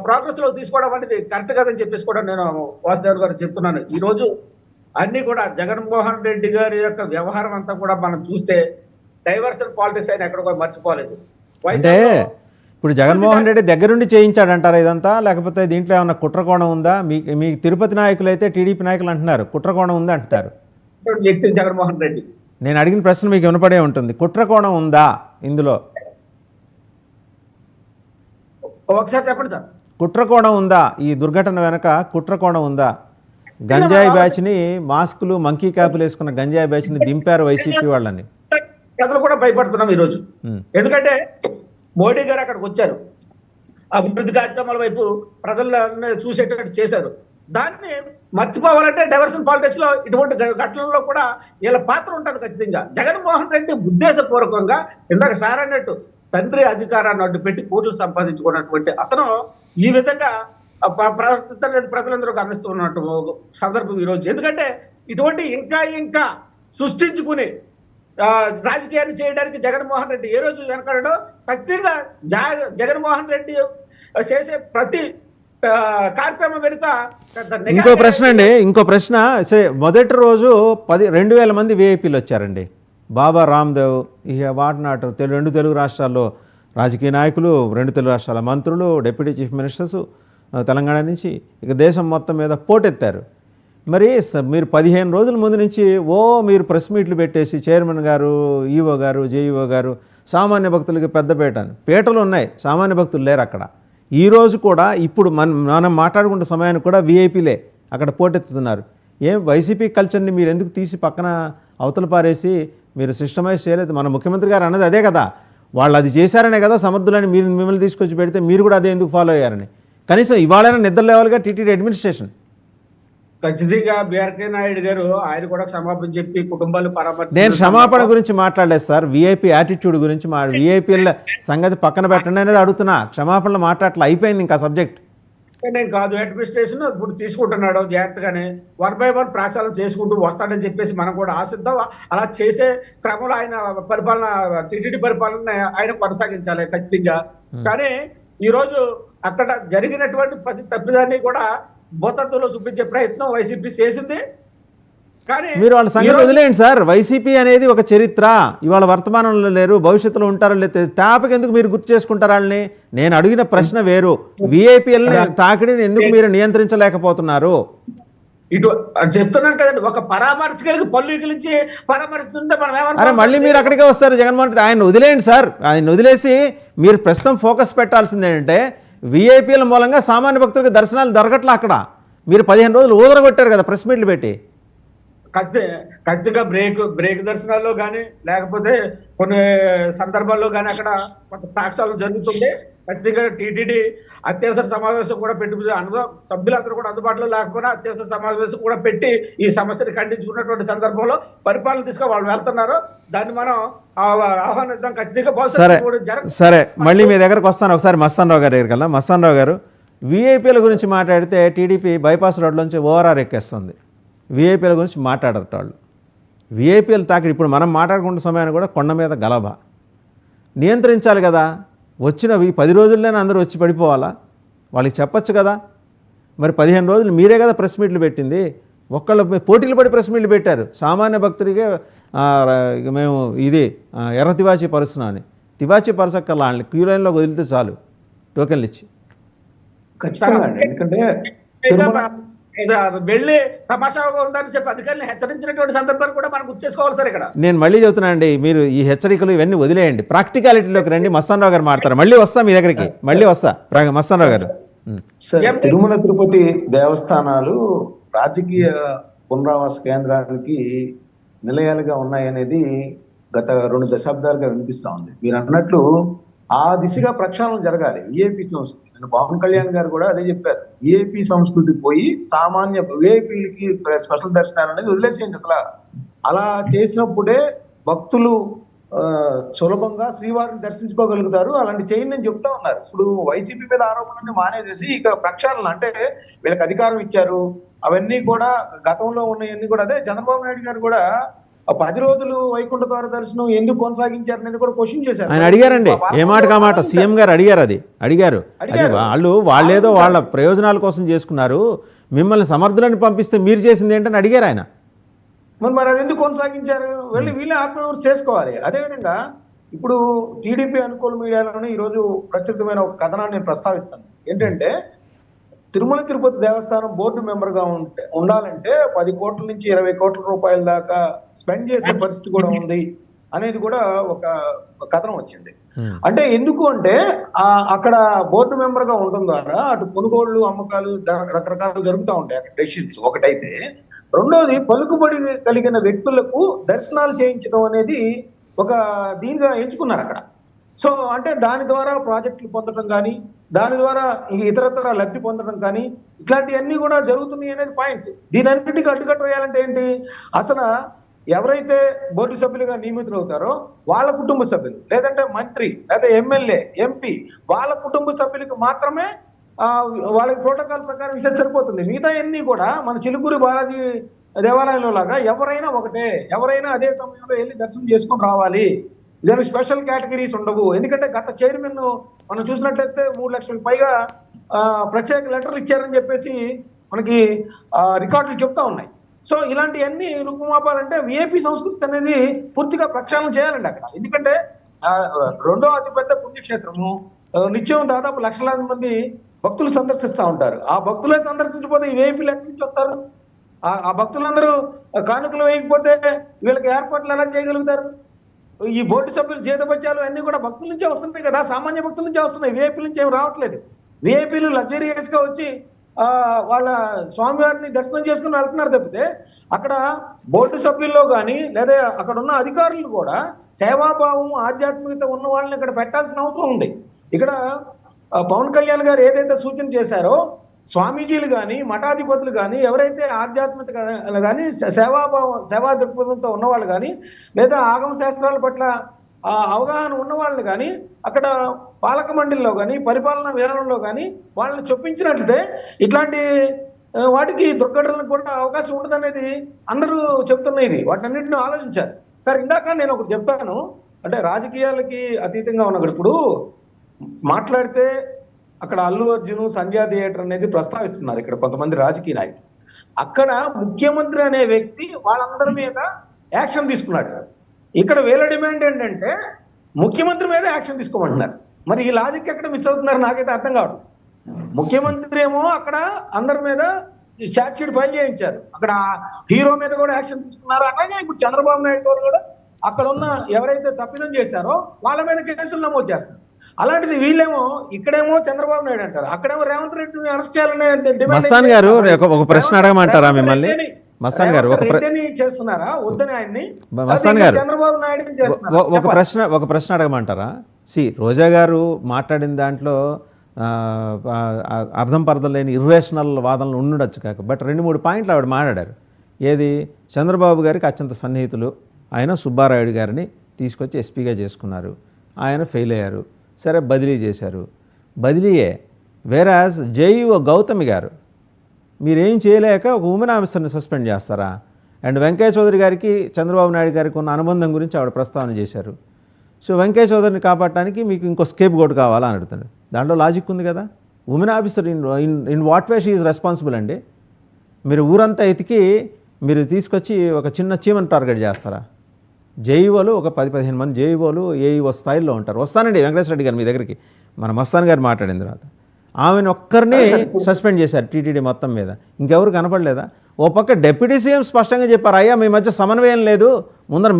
ప్రోగ్రెస్ లో తీసుకోవడం అనేది కరెక్ట్ కాదని చెప్పేసి కూడా నేను వాసుదేవ్ గారు చెప్తున్నాను. ఈ రోజు అన్ని కూడా జగన్మోహన్ రెడ్డి గారి యొక్క వ్యవహారం అంతా కూడా మనం చూస్తే డైవర్షన్ పాలిటిక్స్ ఆయన ఎక్కడ కూడా మర్చిపోలేదు. అంటే ఇప్పుడు జగన్మోహన్ రెడ్డి దగ్గరుండి చేయించాడంటారా ఇదంతా, లేకపోతే దీంట్లో ఏమన్నా కుట్రకోణం ఉందా? మీ తిరుపతి నాయకులు అయితే టీడీపీ నాయకులు అంటున్నారు కుట్రకోణం ఉందా అంటున్నారు. వ్యక్తి జగన్మోహన్ రెడ్డి. నేను అడిగిన ప్రశ్న మీకు వినపడే ఉంటుంది. కుట్రకోణం ఉందా ఇందులో? ఒకసారి చెప్పండి సార్. కుట్రకోణం ఉందా? ఈ దుర్ఘటన వెనక కుట్రకోణం ఉందా? గంజాయి బ్యాచ్ని, మాస్కులు మంకీ క్యాపులు వేసుకున్న గంజాయి బ్యాచ్ని దింపారు వైసీపీ వాళ్ళని. ప్రజలు కూడా భయపడుతున్నాం ఈరోజు. ఎందుకంటే మోడీ గారు అక్కడికి వచ్చారు, అభివృద్ధి కార్యక్రమాల వైపు ప్రజలను చూసేటట్టు చేశారు. దాన్ని మర్చిపోవాలంటే డైవర్షన్ పాలిటిక్స్ లో ఇటువంటి ఘటనల్లో కూడా వీళ్ళ పాత్ర ఉంటుంది ఖచ్చితంగా. జగన్మోహన్ రెడ్డి ఉద్దేశపూర్వకంగా ఇందాక సార్ అన్నట్టు తండ్రి అధికారాన్ని అడ్డు పెట్టి కోట్లు సంపాదించుకున్నటువంటి అతను ఈ విధంగా ప్రజలందరూ గమనిస్తున్నట్టు సందర్భం ఈరోజు. ఎందుకంటే ఇటువంటి ఇంకా సృష్టించుకుని రాజకీయాన్ని చేయడానికి జగన్మోహన్ రెడ్డి ఏ రోజు వెనకాడో ఖచ్చితంగా జగన్మోహన్ రెడ్డి చేసే ప్రతి కార్యక్రమం వెనుక ఇంకో ప్రశ్న సరే, మొదటి రోజు 2,000 మంది విఐపీలు వచ్చారండి. బాబా రామ్దేవ్, ఇక వాట్నాట్, 2 తెలుగు రాష్ట్రాల్లో రాజకీయ నాయకులు, 2 తెలుగు రాష్ట్రాల మంత్రులు, డిప్యూటీ చీఫ్ మినిస్టర్స్ తెలంగాణ నుంచి, ఇక దేశం మొత్తం మీద పోటెత్తారు. మరి మీరు 15 రోజుల ముందు నుంచి మీరు ప్రెస్ మీట్లు పెట్టేసి చైర్మన్ గారు, ఈఓ గారు, జేఈఓ గారు సామాన్య భక్తులకి పెద్ద పీటలు ఉన్నాయి, సామాన్య భక్తులు లేరు అక్కడ. ఈరోజు కూడా ఇప్పుడు మనం మాట్లాడుకున్న సమయానికి కూడా వీఐపీలే అక్కడ పోటెత్తుతున్నారు. వైసీపీ కల్చర్ని మీరు ఎందుకు తీసి పక్కన అవతల పారేసి మీరు సిస్టమైజ్ చేయలేదు? మన ముఖ్యమంత్రి గారు అన్నది అదే కదా, వాళ్ళు అది చేశారనే కదా సమర్థులని మిమ్మల్ని తీసుకొచ్చి పెడితే మీరు కూడా అదే ఎందుకు ఫాలో అయ్యారని. కనీసం ఇవాళైనా నిద్ర లేవాలిగా టీటీడీ అడ్మినిస్ట్రేషన్. ఖచ్చితంగా బీఆర్కే నాయుడు గారు ఆయన కూడా క్షమాపణ చెప్పి కుటుంబాలు పరామర్శ. నేను క్షమాపణ గురించి మాట్లాడలేదు సార్, వీఐపీ యాటిట్యూడ్ గురించి వీఐపీల సంగతి పక్కన పెట్టండి అనేది అడుగుతున్నా. క్షమాపణలు మాట్లాడలే, అయిపోయింది ఇంకా సబ్జెక్ట్. నేను కాదు, అడ్మినిస్ట్రేషన్ ఇప్పుడు తీసుకుంటున్నాడు జాగ్రత్తగానే 1 by 1 ప్రక్షాళన చేసుకుంటూ వస్తాడని చెప్పేసి మనం కూడా ఆశిద్దాం. అలా చేసే క్రమంలో ఆయన పరిపాలన, టీటీడీ పరిపాలన ఆయన కొనసాగించాలి ఖచ్చితంగా. కానీ ఈ రోజు అక్కడ జరిగినటువంటి ప్రతి తప్పిదాన్ని కూడా భూతత్వంలో చూపించే ప్రయత్నం వైసీపీ చేసింది. కానీ మీరు వాళ్ళ సంగతి వదిలేయండి సార్. వైసీపీ అనేది ఒక చరిత్ర, ఇవాళ వర్తమానంలో లేరు, భవిష్యత్తులో ఉంటారో లేదు. తాపకి ఎందుకు మీరు గుర్తు చేసుకుంటారు వాళ్ళని? నేను అడిగిన ప్రశ్న వేరు. వీఐపీఎల్ని తాకిడిని ఎందుకు మీరు నియంత్రించలేకపోతున్నారు? ఇటు చెప్తున్నాను కదండి, ఒక పరామర్శకులకి పళ్ళు ఇకిలించి పరామర్శిస్తుంటే మనం అరే మళ్ళీ మీరు అక్కడికే వస్తారు జగన్మోహన్ రెడ్డి. ఆయన వదిలేయండి సార్, ఆయన వదిలేసి మీరు ప్రస్తుతం ఫోకస్ పెట్టాల్సింది ఏంటంటే వీఐపీఎల్ మూలంగా సామాన్య భక్తులకు దర్శనాలు దొరకట్లా. అక్కడ మీరు 15 రోజులు ఊదరగొట్టారు కదా ప్రెస్ మీట్లు పెట్టి. ఖచ్చితంగా బ్రేక్ దర్శనాల్లో కానీ లేకపోతే కొన్ని సందర్భాల్లో కానీ అక్కడ కొంత సాక్ష్యాలు జరుగుతుంది. ఖచ్చితంగా టీటీడీ అత్యవసర సమావేశం కూడా పెట్టి సభ్యులందరూ కూడా అందుబాటులో లేకపోయినా అత్యవసర సమావేశం కూడా పెట్టి ఈ సమస్యను ఖండించుకున్నటువంటి సందర్భంలో పరిపాలన తీసుకొని వాళ్ళు వెళ్తున్నారు. దాన్ని మనం ఆహ్వానిద్దాం ఖచ్చితంగా. సరే, మళ్ళీ మీ దగ్గరకు వస్తాను ఒకసారి మస్తాన్ రావు గారి దగ్గరికి వెళ్ళాం. మస్తాన్ రావు గారు, వీఐపీల గురించి మాట్లాడితే టీడీపీ బైపాస్ రోడ్లోంచి ఓఆర్ఆర్ ఎక్కేస్తుంది. వీఐపీల గురించి మాట్లాడరు వాళ్ళు. వీఐపీలు తాకి ఇప్పుడు మనం మాట్లాడుకున్న సమయాన్ని కూడా కొండ మీద గలభ నియంత్రించాలి కదా. వచ్చినవి 10 రోజుల్లోనే అందరూ వచ్చి పడిపోవాలా? వాళ్ళకి చెప్పచ్చు కదా. మరి 15 రోజులు మీరే కదా ప్రెస్ మీట్లు పెట్టింది. ఒక్కళ్ళు పోటీలు పడి ప్రెస్ మీట్లు పెట్టారు. సామాన్య భక్తుడికే మేము ఇది ఎర్ర తివాచీ పరుస్తున్నాం అని. తివాచీ పరసక్కల్లా వాళ్ళని క్యూ లైన్లో వదిలితే చాలు టోకెన్లు ఇచ్చి. ఖచ్చితంగా అండి. ఎందుకంటే వెళ్ళి తమాషాగా ఉందని చెప్పి అధికారులు హెచ్చరించినటువంటి సందర్భాన్ని కూడా మనం గుర్తు చేసుకోవాలి సార్. ఇక్కడ నేను మళ్ళీ చెబుతున్నానండి, మీరు ఈ హెచ్చరికలు ఇవన్నీ వదిలేయండి, ప్రాక్టికాలిటీలోకి రండి. మస్తానరావు గారు మాట్లాడతారు. మళ్ళీ వస్తా మీ దగ్గరికి, మళ్ళీ వస్తా మస్తానరావు గారు. సార్, తిరుమల తిరుపతి దేవస్థానాలు రాజకీయ పునరావాస కేంద్రానికి నిలయాలుగా ఉన్నాయనేది గత 2 దశాబ్దాలుగా వినిపిస్తా ఉంది. మీరు అన్నట్లు ఆ దిశగా ప్రక్షాళన జరగాలి. విఐపి సంస్కృతి, పవన్ కళ్యాణ్ గారు కూడా అదే చెప్పారు. విఐపి సంస్కృతి పోయి సామాన్య విఐపీలకి స్పెషల్ దర్శనాలు అనేది వదిలేసేయండి. అలా చేసినప్పుడే భక్తులు సులభంగా శ్రీవారిని దర్శించుకోగలుగుతారు. అలాంటి చేయండి అని చెప్తా ఉన్నారు. ఇప్పుడు వైసీపీ మీద ఆరోపణలన్నీ మానేసేసి ఇక ప్రక్షాళన, అంటే వీళ్ళకి అధికారం ఇచ్చారు, అవన్నీ కూడా గతంలో ఉన్నవన్నీ కూడా అదే. చంద్రబాబు నాయుడు గారు కూడా 10 రోజులు వైకుంఠ ద్వార దర్శనం ఎందుకు కొనసాగించారు అనేది కూడా క్వశ్చన్ చేశారు. ఆయన అడిగారండి, ఏ మాట కామాట సీఎం గారు అడిగారు. వాళ్ళేదో వాళ్ళ ప్రయోజనాల కోసం చేసుకున్నారు, మిమ్మల్ని సమర్థులను పంపిస్తే మీరు చేసింది ఏంటని అడిగారు ఆయన. మరి అది ఎందుకు కొనసాగించారు? వీళ్ళే ఆత్మవిమర్శ చేసుకోవాలి. అదేవిధంగా ఇప్పుడు టీడీపీ అనుకూల మీడియాలోనే ఈరోజు ప్రచురితమైన ఒక కథనాన్ని నేను ప్రస్తావిస్తాను. ఏంటంటే, తిరుమల తిరుపతి దేవస్థానం బోర్డు మెంబర్గా ఉండాలంటే 10 కోట్ల నుంచి 20 కోట్ల రూపాయల దాకా స్పెండ్ చేసే పరిస్థితి కూడా ఉంది అనేది కూడా ఒక కథనం వచ్చింది. అంటే ఎందుకు అంటే అక్కడ బోర్డు మెంబర్ గా ఉండడం ద్వారా అటు కొనుగోళ్లు అమ్మకాలు రకరకాలు జరుగుతూ ఉంటాయి అక్కడ డెసిషన్స్. ఒకటైతే, రెండోది పలుకుబడి కలిగిన వ్యక్తులకు దర్శనాలు చేయించడం అనేది ఒక దీనిగా ఎంచుకున్నారు అక్కడ. సో అంటే దాని ద్వారా ప్రాజెక్టులు పొందడం కానీ, దాని ద్వారా ఇతరతర లబ్ధి పొందడం కానీ, ఇట్లాంటివన్నీ కూడా జరుగుతున్నాయి అనేది పాయింట్. దీని అన్నిటికీ అడ్డుకట్ట వేయాలంటే ఏంటి? అసలు ఎవరైతే బోర్డు సభ్యులుగా నియమితులు అవుతారో వాళ్ళ కుటుంబ సభ్యులు, లేదంటే మంత్రి, లేదా ఎమ్మెల్యే, ఎంపీ, వాళ్ళ కుటుంబ సభ్యులకు మాత్రమే వాళ్ళకి ప్రోటోకాల్ ప్రకారం విషయం సరిపోతుంది. మిగతా అన్ని కూడా మన చిలుకూరి బాలాజీ దేవాలయంలో లాగా ఎవరైనా ఒకటే, ఎవరైనా అదే సమయంలో వెళ్ళి దర్శనం చేసుకొని రావాలి. దానికి స్పెషల్ కేటగిరీస్ ఉండవు. ఎందుకంటే గత చైర్మన్ మనం చూసినట్లయితే 3 లక్షలకు పైగా ప్రత్యేక లెటర్లు ఇచ్చారని చెప్పేసి మనకి రికార్డులు చెప్తా ఉన్నాయి. సో ఇలాంటివన్నీ రూపుమాపాలంటే విఐపి సంస్కృతి అనేది పూర్తిగా ప్రక్షాళన చేయాలండి అక్కడ. ఎందుకంటే 2వ అతిపెద్ద పుణ్యక్షేత్రము, నిత్యం దాదాపు లక్షలాది మంది భక్తులు సందర్శిస్తూ ఉంటారు. ఆ భక్తులే సందర్శించకపోతే ఈ విఐపీలు ఎక్కడి నుంచి వస్తారు? ఆ భక్తులందరూ కానుకలు వేయకపోతే వీళ్ళకి ఏర్పాట్లు ఎలా చేయగలుగుతారు? ఈ బోర్డు సభ్యులు జీతభత్యాలు అన్ని కూడా భక్తుల నుంచే వస్తున్నాయి కదా, సామాన్య భక్తుల నుంచే వస్తున్నాయి, విఐపీల నుంచి ఏమి రావట్లేదు. విఐపీలు లగ్జరియస్ గా వచ్చి వాళ్ళ స్వామివారిని దర్శనం చేసుకుని వెళ్తున్నారు తప్పితే అక్కడ బోర్డు సభ్యుల్లో కానీ లేదా అక్కడ ఉన్న అధికారులు కూడా సేవాభావం, ఆధ్యాత్మికత ఉన్న వాళ్ళని ఇక్కడ పెట్టాల్సిన అవసరం ఉంది. ఇక్కడ పవన్ కళ్యాణ్ గారు ఏదైతే సూచన చేశారో, స్వామీజీలు కానీ మఠాధిపతులు కానీ ఎవరైతే ఆధ్యాత్మికత కానీ సేవా దృక్పథంతో ఉన్నవాళ్ళు కానీ లేదా ఆగమ శాస్త్రాల పట్ల అవగాహన ఉన్న వాళ్ళని కానీ అక్కడ పాలక మండలిలో కానీ పరిపాలనా విధానంలో కానీ వాళ్ళని చొప్పించినట్లయితే ఇట్లాంటి వాటికి దుర్ఘటనలకు కూడా అవకాశం ఉండదనేది అందరూ చెప్తున్న ఇది. వాటన్నింటిని ఆలోచించారు. సార్, ఇందాక నేను ఒకటి చెప్తాను, అంటే రాజకీయాలకి అతీతంగా ఉన్నప్పుడు ఇప్పుడు మాట్లాడితే అక్కడ అల్లు అర్జున్ సంధ్యా థియేటర్ అనేది ప్రస్తావిస్తున్నారు ఇక్కడ కొంతమంది రాజకీయ నాయకులు. అక్కడ ముఖ్యమంత్రి అనే వ్యక్తి వాళ్ళందరి మీద యాక్షన్ తీసుకున్నాడు. ఇక్కడ వీళ్ళ డిమాండ్ ఏంటంటే ముఖ్యమంత్రి మీద యాక్షన్ తీసుకోమంటున్నారు. మరి ఈ లాజిక్ ఎక్కడ మిస్ అవుతున్నారు నాకైతే అర్థం కావట్లేదు. ముఖ్యమంత్రి ఏమో అక్కడ అందరి మీద ఛార్జ్ షీట్ ఫైల్ చేయించారు, అక్కడ హీరో మీద కూడా యాక్షన్ తీసుకున్నారు. అలాగే ఇప్పుడు చంద్రబాబు నాయుడు గారు కూడా అక్కడ ఉన్న ఎవరైతే తప్పిదం చేశారో వాళ్ళ మీద కేసులు నమోదు చేస్తారు. అలాంటిది వీళ్ళేమో ఇక్కడేమో చంద్రబాబు నాయుడు అంటారు, అక్కడేమో రేవంత్ రెడ్డిని అరెస్ట్ చేయాలనే మస్తాన్ గారు ఒక ప్రశ్న అడగమంటారా మిమ్మల్ని? మస్తాన్ గారు చేస్తున్నారా వద్దని ఆయన్ని? మస్తాన్ గారు చంద్రబాబు నాయుడు ఒక ప్రశ్న అడగమంటారా? రోజా గారు మాట్లాడిన దాంట్లో అర్థం పర్థం లేని ఇర్రేషనల్ వాదనలు ఉండొచ్చు కాక, బట్ 2-3 పాయింట్లు ఆవిడ మాట్లాడారు. ఏది? చంద్రబాబు గారికి అత్యంత సన్నిహితులు, ఆయన సుబ్బారాయుడు గారిని తీసుకొచ్చి ఎస్పీగా చేసుకున్నారు, ఆయన ఫెయిల్ అయ్యారు, సరే బదిలీ చేశారు. బదిలీయే వేరాజ్ జేఈఓ గౌతమి గారు మీరేం చేయలేక ఒక ఉమెన్ ఆఫీసర్ని సస్పెండ్ చేస్తారా? అండ్ వెంకయ్య చౌదరి గారికి చంద్రబాబు నాయుడు గారికి ఉన్న అనుబంధం గురించి ఆవిడ ప్రస్తావన చేశారు. సో వెంకయ్య చౌదరిని కాపాడటానికి మీకు ఇంకో స్కేప్ గోట్ కావాలా అని అడుగుతాను. దాంట్లో లాజిక్ ఉంది కదా. Women officer in what way she is responsible అండి? మీరు ఊరంతా ఎతికి మీరు తీసుకొచ్చి ఒక చిన్న చీమని టార్గెట్ చేస్తారా? జేఈఓలు ఒక 10-15 మంది జేఈఓలు ఏఈఓ స్థాయిలో ఉంటారు. వస్తానండి వెంకటేశ్వర రెడ్డి గారు మీ దగ్గరికి, మన మస్తాన్ గారు మాట్లాడిన తర్వాత ఆమెను ఒక్కరిని సస్పెండ్ చేశారు టీటీడీ మొత్తం మీద. ఇంకెవరు కనపడలేదా? ఓ పక్క డిప్యూటీ సీఎం స్పష్టంగా చెప్పారు, అయ్యా మీ మధ్య సమన్వయం లేదు, ముందర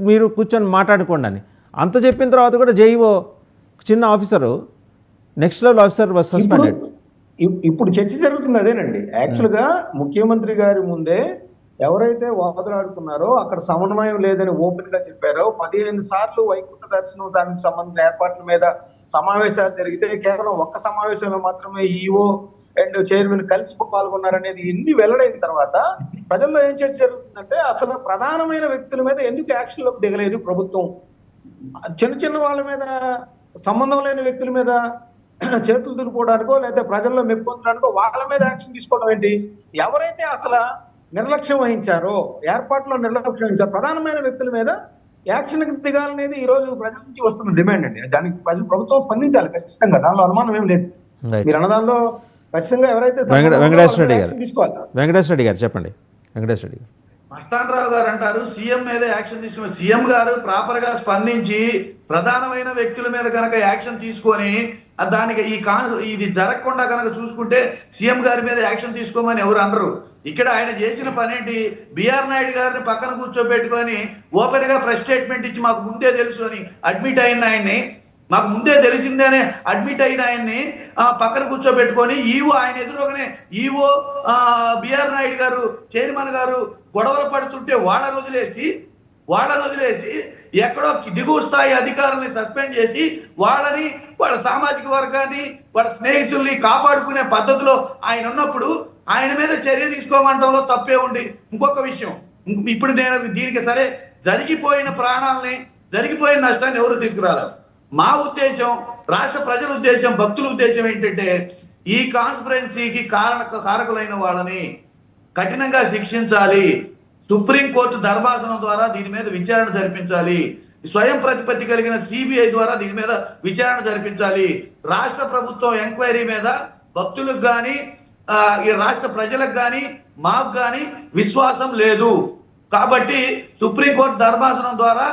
మీరు కూర్చొని మాట్లాడుకోండి అని. అంత చెప్పిన తర్వాత కూడా జేఈఓ చిన్న officer, next level officer was suspended. ఇప్పుడు చర్చ జరుగుతుంది అదేనండి. యాక్చువల్గా ముఖ్యమంత్రి గారి ముందే ఎవరైతే వాదులాడుతున్నారో అక్కడ సమన్వయం లేదని ఓపెన్ గా చెప్పారో 15 సార్లు వైకుంఠ దర్శనం దానికి సంబంధించిన ఏర్పాట్ల మీద సమావేశాలు జరిగితే కేవలం ఒక్క సమావేశంలో మాత్రమే ఈఓ అండ్ చైర్మన్ కలిసి పాల్గొన్నారనేది ఎన్ని వెల్లడైన తర్వాత ప్రజల్లో ఏం చర్చ జరుగుతుందంటే అసలు ప్రధానమైన వ్యక్తుల మీద ఎందుకు యాక్షన్లోకి దిగలేదు ప్రభుత్వం? చిన్న చిన్న వాళ్ళ మీద, సంబంధం లేని వ్యక్తుల మీద చేతులు దులుపుకోవడానికో లేదా ప్రజల్లో మెప్పు పొందడానికో వాళ్ళ మీద యాక్షన్ తీసుకోవడం ఏంటి? ఎవరైతే అసలు నిర్లక్ష్యం వహించారో, ఏర్పాట్లో నిర్లక్ష్యం వహించారు, ప్రధానమైన వ్యక్తుల మీద యాక్షన్కి దిగాలనేది ఈ రోజు ప్రజల నుంచి వస్తున్న డిమాండ్ అండి. దానికి ప్రభుత్వం స్పందించాలి ఖచ్చితంగా, దానిలో అనుమానం ఏం లేదు. మీరు అన్నదానిలో ఖచ్చితంగా ఎవరైతే వెంకటేశ్వర రెడ్డి గారు తీసుకోవాలి. వెంకటేశ్వర రెడ్డి గారు చెప్పండి. వెంకటేశ్వర రెడ్డి గారు. మస్తాన్ రావు గారు అంటారు సీఎం మీద యాక్షన్ తీసుకుని, సీఎం గారు ప్రాపర్ గా స్పందించి ప్రధానమైన వ్యక్తుల మీద కనుక యాక్షన్ తీసుకొని దానికి ఇది జరగకుండా కనుక చూసుకుంటే సీఎం గారి మీద యాక్షన్ తీసుకోమని ఎవరు అనరు. ఇక్కడ ఆయన చేసిన పని ఏంటి? బిఆర్ నాయుడు గారిని పక్కన కూర్చోబెట్టుకొని ఓపెన్ గా ప్రెస్ స్టేట్మెంట్ ఇచ్చి మాకు ముందే తెలుసు అని అడ్మిట్ అయిన ఆయన్ని, మాకు ముందే తెలిసిందేనే అడ్మిట్ అయిన ఆయన్ని పక్కన కూర్చోబెట్టుకొని ఈవో ఆయన ఎదురుగానే ఈవో బిఆర్ నాయుడు గారు చైర్మన్ గారు గొడవలు పడుతుంటే వాళ్ళని వదిలేసి ఎక్కడో దిగువ స్థాయి అధికారుల్ని సస్పెండ్ చేసి వాళ్ళని, వాళ్ళ సామాజిక వర్గాన్ని, వాళ్ళ స్నేహితుల్ని కాపాడుకునే పద్ధతిలో ఆయన ఉన్నప్పుడు ఆయన మీద చర్య తీసుకోమంటంలో తప్పే ఉంది. ఇంకొక విషయం, ఇప్పుడు నేను దీనికి సరే జరిగిపోయిన ప్రాణాలని, జరిగిపోయిన నష్టాన్ని ఎవరు తీసుకురాలేదు. మా ఉద్దేశం, రాష్ట్ర ప్రజల ఉద్దేశం, భక్తుల ఉద్దేశం ఏంటంటే ఈ కాన్స్పిరెన్సీకి కారకులైన వాళ్ళని కఠినంగా శిక్షించాలి. సుప్రీంకోర్టు ధర్మాసనం ద్వారా దీని మీద విచారణ జరిపించాలి. స్వయం ప్రతిపత్తి కలిగిన సిబిఐ ద్వారా దీని మీద విచారణ జరిపించాలి. రాష్ట్ర ప్రభుత్వం ఎంక్వైరీ మీద భక్తులకు కానీ ఈ రాష్ట్ర ప్రజలకు కానీ మాకు కానీ విశ్వాసం లేదు. కాబట్టి సుప్రీంకోర్టు ధర్మాసనం ద్వారా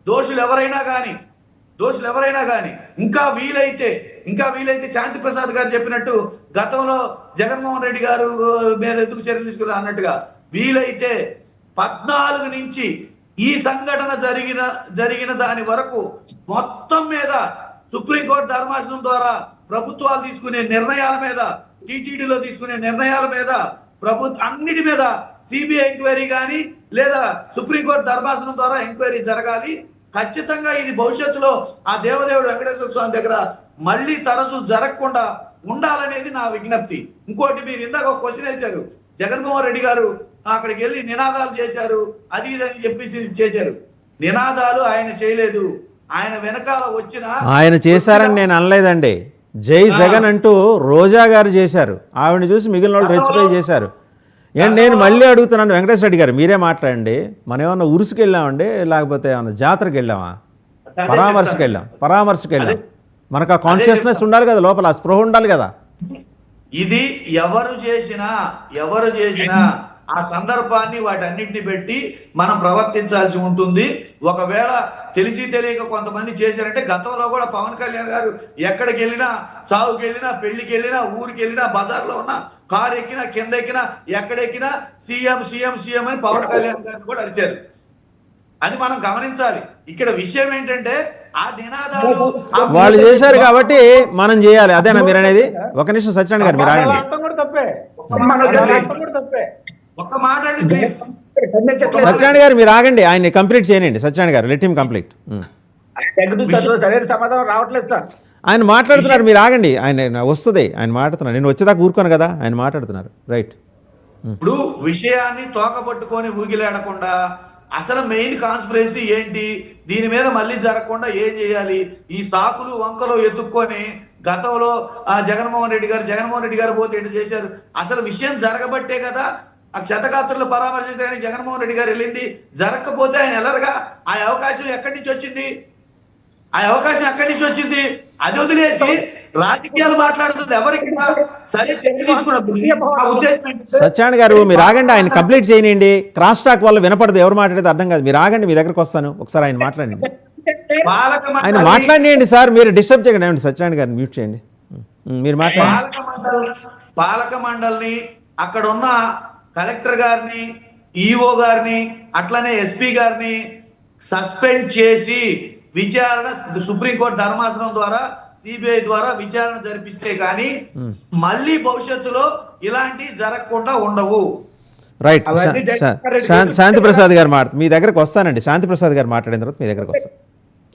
దోషులు ఎవరైనా కానీ ఇంకా వీలైతే శాంతి ప్రసాద్ గారు చెప్పినట్టు గతంలో జగన్మోహన్ రెడ్డి గారు మీద ఎందుకు చర్యలు తీసుకున్నారు అన్నట్టుగా వీలైతే 14 నుంచి ఈ సంఘటన జరిగిన దాని వరకు మొత్తం మీద సుప్రీంకోర్టు ధర్మాసనం ద్వారా ప్రభుత్వాలు తీసుకునే నిర్ణయాల మీద, టీటీడీలో తీసుకునే నిర్ణయాల మీద, అన్నిటి మీద సిబిఐ ఎంక్వైరీ కానీ లేదా సుప్రీంకోర్టు ధర్మాసనం ద్వారా ఎంక్వైరీ జరగాలి. ఖచ్చితంగా ఇది భవిష్యత్తులో ఆ దేవదేవుడు వెంకటేశ్వర స్వామి దగ్గర మళ్ళీ తరచూ జరగకుండా ఉండాలనేది నా విజ్ఞప్తి. ఇంకోటి, మీరు ఇందాక ఒక క్వశ్చన్ వేశారు, జగన్మోహన్ రెడ్డి గారు అక్కడికి వెళ్ళి నినాదాలు చేశారు, అది ఇదని చెప్పేసి చేశారు. నినాదాలు ఆయన చేయలేదు. ఆయన వెనకాల ఆయన చేశారని నేను అనలేదండి. జై జగన్ అంటూ రోజా గారు చేశారు, ఆవిడని చూసి మిగిలిన వాళ్ళు రెచ్చిపోయి చేశారు. నేను మళ్ళీ అడుగుతున్నాను వెంకటేశ్వర రెడ్డి గారు, మీరే మాట్లాడండి. మనం ఏమన్నా ఉరుసుకు వెళ్ళామండి, లేకపోతే ఏమన్నా జాతరకి వెళ్ళామా? పరామర్శకి వెళ్ళాం. మనకు ఆ కాన్షియస్నెస్ ఉండాలి కదా, లోపల ఆ స్పృహ ఉండాలి కదా. ఇది ఎవరు చేసినా ఆ సందర్భాన్ని వాటన్నిటిని పెట్టి మనం ప్రవర్తించాల్సి ఉంటుంది. ఒకవేళ తెలిసి తెలియక కొంతమంది చేశారంటే, గతంలో కూడా పవన్ కళ్యాణ్ గారు ఎక్కడికి వెళ్ళినా, సాగుకి వెళ్ళినా, పెళ్లికి వెళ్ళినా, ఊరికి వెళ్ళినా, బజార్లో ఉన్న కారు ఎక్కినా, కింద ఎక్కినా, ఎక్కడెక్కినా సీఎం సీఎం సీఎం అని పవన్ కళ్యాణ్ గారిని కూడా అరిచారు. అది మనం గమనించాలి. ఇక్కడ విషయం ఏంటంటే ఆ నినాదాలు వాళ్ళు చేశారు కాబట్టి మనం చేయాలి, అదేనా మీరు అనేది? ఒక నిమిషం సత్యనారాయణ గారు మీరు ఆగండి. సత్యనారాయణ గారు మీరు ఆగండి, ఆయన కంప్లీట్ చేయండి. సత్యనారాయణ గారు లెట్ హిమ్ కంప్లీట్. సరైన సమాధానం రావట్లేదు సార్. ఆయన మాట్లాడుతున్నారు, మీరు ఆగండి. ఆయన వస్తుంది, ఆయన మాట్లాడుతున్నారు. నేను వచ్చేదాకా ఊరుకోను కదా, ఆయన మాట్లాడుతున్నారు. రైట్. ఇప్పుడు విషయాన్ని తోకపట్టుకొని ఊగిలేడకుండా అసలు మెయిన్ కాన్స్పిరసీ ఏంటి, దీని మీద మళ్ళీ జరగకుండా ఏం చేయాలి, ఈ సాకులు వంకలు ఎత్తుక్కొని గతంలో జగన్మోహన్ రెడ్డి గారు పోతే ఎటు చేశారు? అసలు విషయం జరగబట్టే కదా ఆ క్షతగాత్రులు పరామర్శించడానికి జగన్మోహన్ రెడ్డి గారు వెళ్ళింది. జరగకపోతే ఆయన వెళ్ళరుగా. ఆ అవకాశం ఎక్కడి నుంచి వచ్చింది? అది వదిలేసి రాజకీయాలు మాట్లాడుతుంది ఎవరికి సరే చర్య తీసుకున్న ఉద్దేశం ఏంటంటే సత్యనారాయణ గారు మీరు ఆగండి, ఆయన కంప్లీట్ చేయనండి. క్రాస్ టాక్ వల్ల వినపడదు, ఎవరు మాట్లాడితే అర్థం కాదు. మీరు ఆగండి, మీ దగ్గరకు వస్తాను, ఒకసారి ఆయన మాట్లాడండి. ఆయన మాట్లాడియండి సార్, మీరు డిస్టర్బ్ చేయకండి. సత్యనారాయణ గారిని మ్యూట్ చేయండి, మీరు మాట్లాడండి. పాలక మండలిని అక్కడ ఉన్న కలెక్టర్ గారిని, ఈఓ గారిని, అట్లనే ఎస్పీ గారిని సస్పెండ్ చేసి విచారణ సుప్రీంకోర్టు ధర్మాసనం ద్వారా సిబిఐ ద్వారా విచారణ జరిపిస్తే గానీ మళ్ళీ భవిష్యత్తులో ఇలాంటివి జరగకుండా ఉండవు. రైట్. శాంతి ప్రసాద్ గారు మీ దగ్గరకు వస్తానండి. శాంతి ప్రసాద్ గారు మాట్లాడిన తర్వాత మీ దగ్గరకు వస్తాను.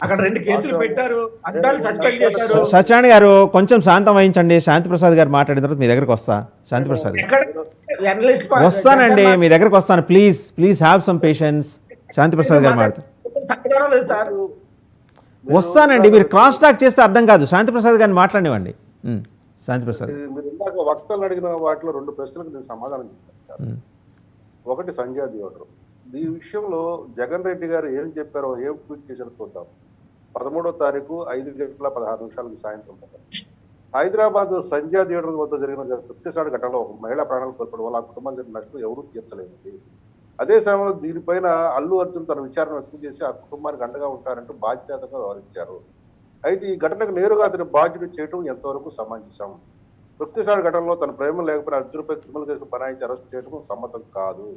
అక్కడ 2 కేసులు పెట్టారు, అద్దాలు సస్పెండ్ చేశారు. సత్యనారాయణ గారు కొంచెం శాంతం వహించండి. శాంతి ప్రసాద్ గారు మాట్లాడిన తర్వాత మీ దగ్గరకు వస్తా. శాంతి ప్రసాద్ గారు వస్తానండి, మీ దగ్గరకు వస్తాను. Please have some patience. Shanti Prasad garu మాట్లాడతారు. వస్తానండి, మీరు క్రాస్ టాక్ చేస్తే అర్థం కాదు. శాంతి ప్రసాద్ గారిని మాట్లాడివ్వండి. శాంతి ప్రసాద్ మీరు ఇందాక వక్తలు అడిగిన వాటిలో 2 ప్రశ్నలకు నేను సమాధానం చెప్పాను. ఒకటి సంజయ్ దియోటర్, ఈ విషయంలో జగన్ రెడ్డి గారు ఏం చెప్పారో, ఏం ట్వీట్ చేశారో చూద్దాం. 13వ తారీఖు 5:16 సాయంత్రం హైదరాబాద్ సంజయ్ థియేటర్ వద్ద జరిగిన ప్రత్యక్ష ఘటనలో ఒక మహిళ ప్రాణాలు కోల్పోవడం వల్ల ఆ కుటుంబం జరిగిన నష్టం ఎవరూ తీర్చలేదు. అదే సమయంలో దీనిపైన అల్లు అర్జున్ తన విచారణ వ్యక్తం చేసి ఆ కుటుంబానికి అండగా ఉంటారంటూ బాధ్యతగా వ్యవహరించారు. అయితే ఈ ఘటనకు నేరుగా అతని బాధ్యత చేయడం ఎంతవరకు సమంజసం? ప్రత్యక్ష ఘటనలో తన ప్రేమ లేకపోయినా అర్జున్పై క్రిమినల్ కేసు బనాయించి అరెస్ట్ చేయడం సమ్మతం కాదు.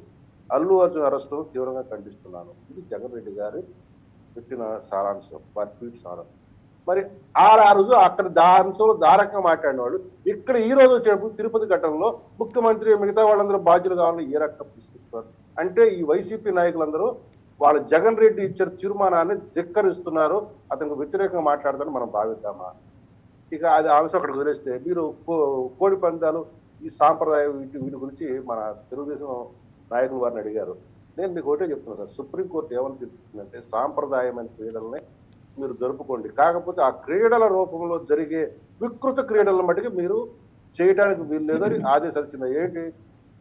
అల్లు అర్జున్ అరెస్టును తీవ్రంగా ఖండిస్తున్నాను. ఇది జగన్ రెడ్డి గారి పెట్టిన సారాంశం, వారి ట్వీట్ సారాంశం. మరి ఆ రోజు అక్కడ దాంట్లో దారకంగా మాట్లాడిన వాళ్ళు ఇక్కడ ఈ రోజు వచ్చేటప్పుడు తిరుపతి ఘటనలో ముఖ్యమంత్రి మిగతా వాళ్ళందరూ బాధ్యులు కావాలని ఏ రకంగా తీసుకుంటున్నారు అంటే ఈ వైసీపీ నాయకులందరూ వాళ్ళు జగన్ రెడ్డి ఇచ్చిన తీర్మానాన్ని ధిక్కరిస్తున్నారు, అతనికి వ్యతిరేకంగా మాట్లాడతారని మనం భావిద్దామా? ఇక అది అంశం అక్కడికి వదిలేస్తే మీరు కోడి పందాలు ఈ సాంప్రదాయం వీటి గురించి మన తెలుగుదేశం నాయకులు వారిని అడిగారు. నేను మీకు ఒకటే చెప్తున్నాను సార్, సుప్రీంకోర్టు ఏమని చెప్తుందంటే సాంప్రదాయమైన క్రీడల్ని మీరు జరుపుకోండి, కాకపోతే ఆ క్రీడల రూపంలో జరిగే వికృత క్రీడల మటుకు మీరు చేయడానికి వీలు లేదని ఆదేశాలు ఇచ్చింది. ఏంటి?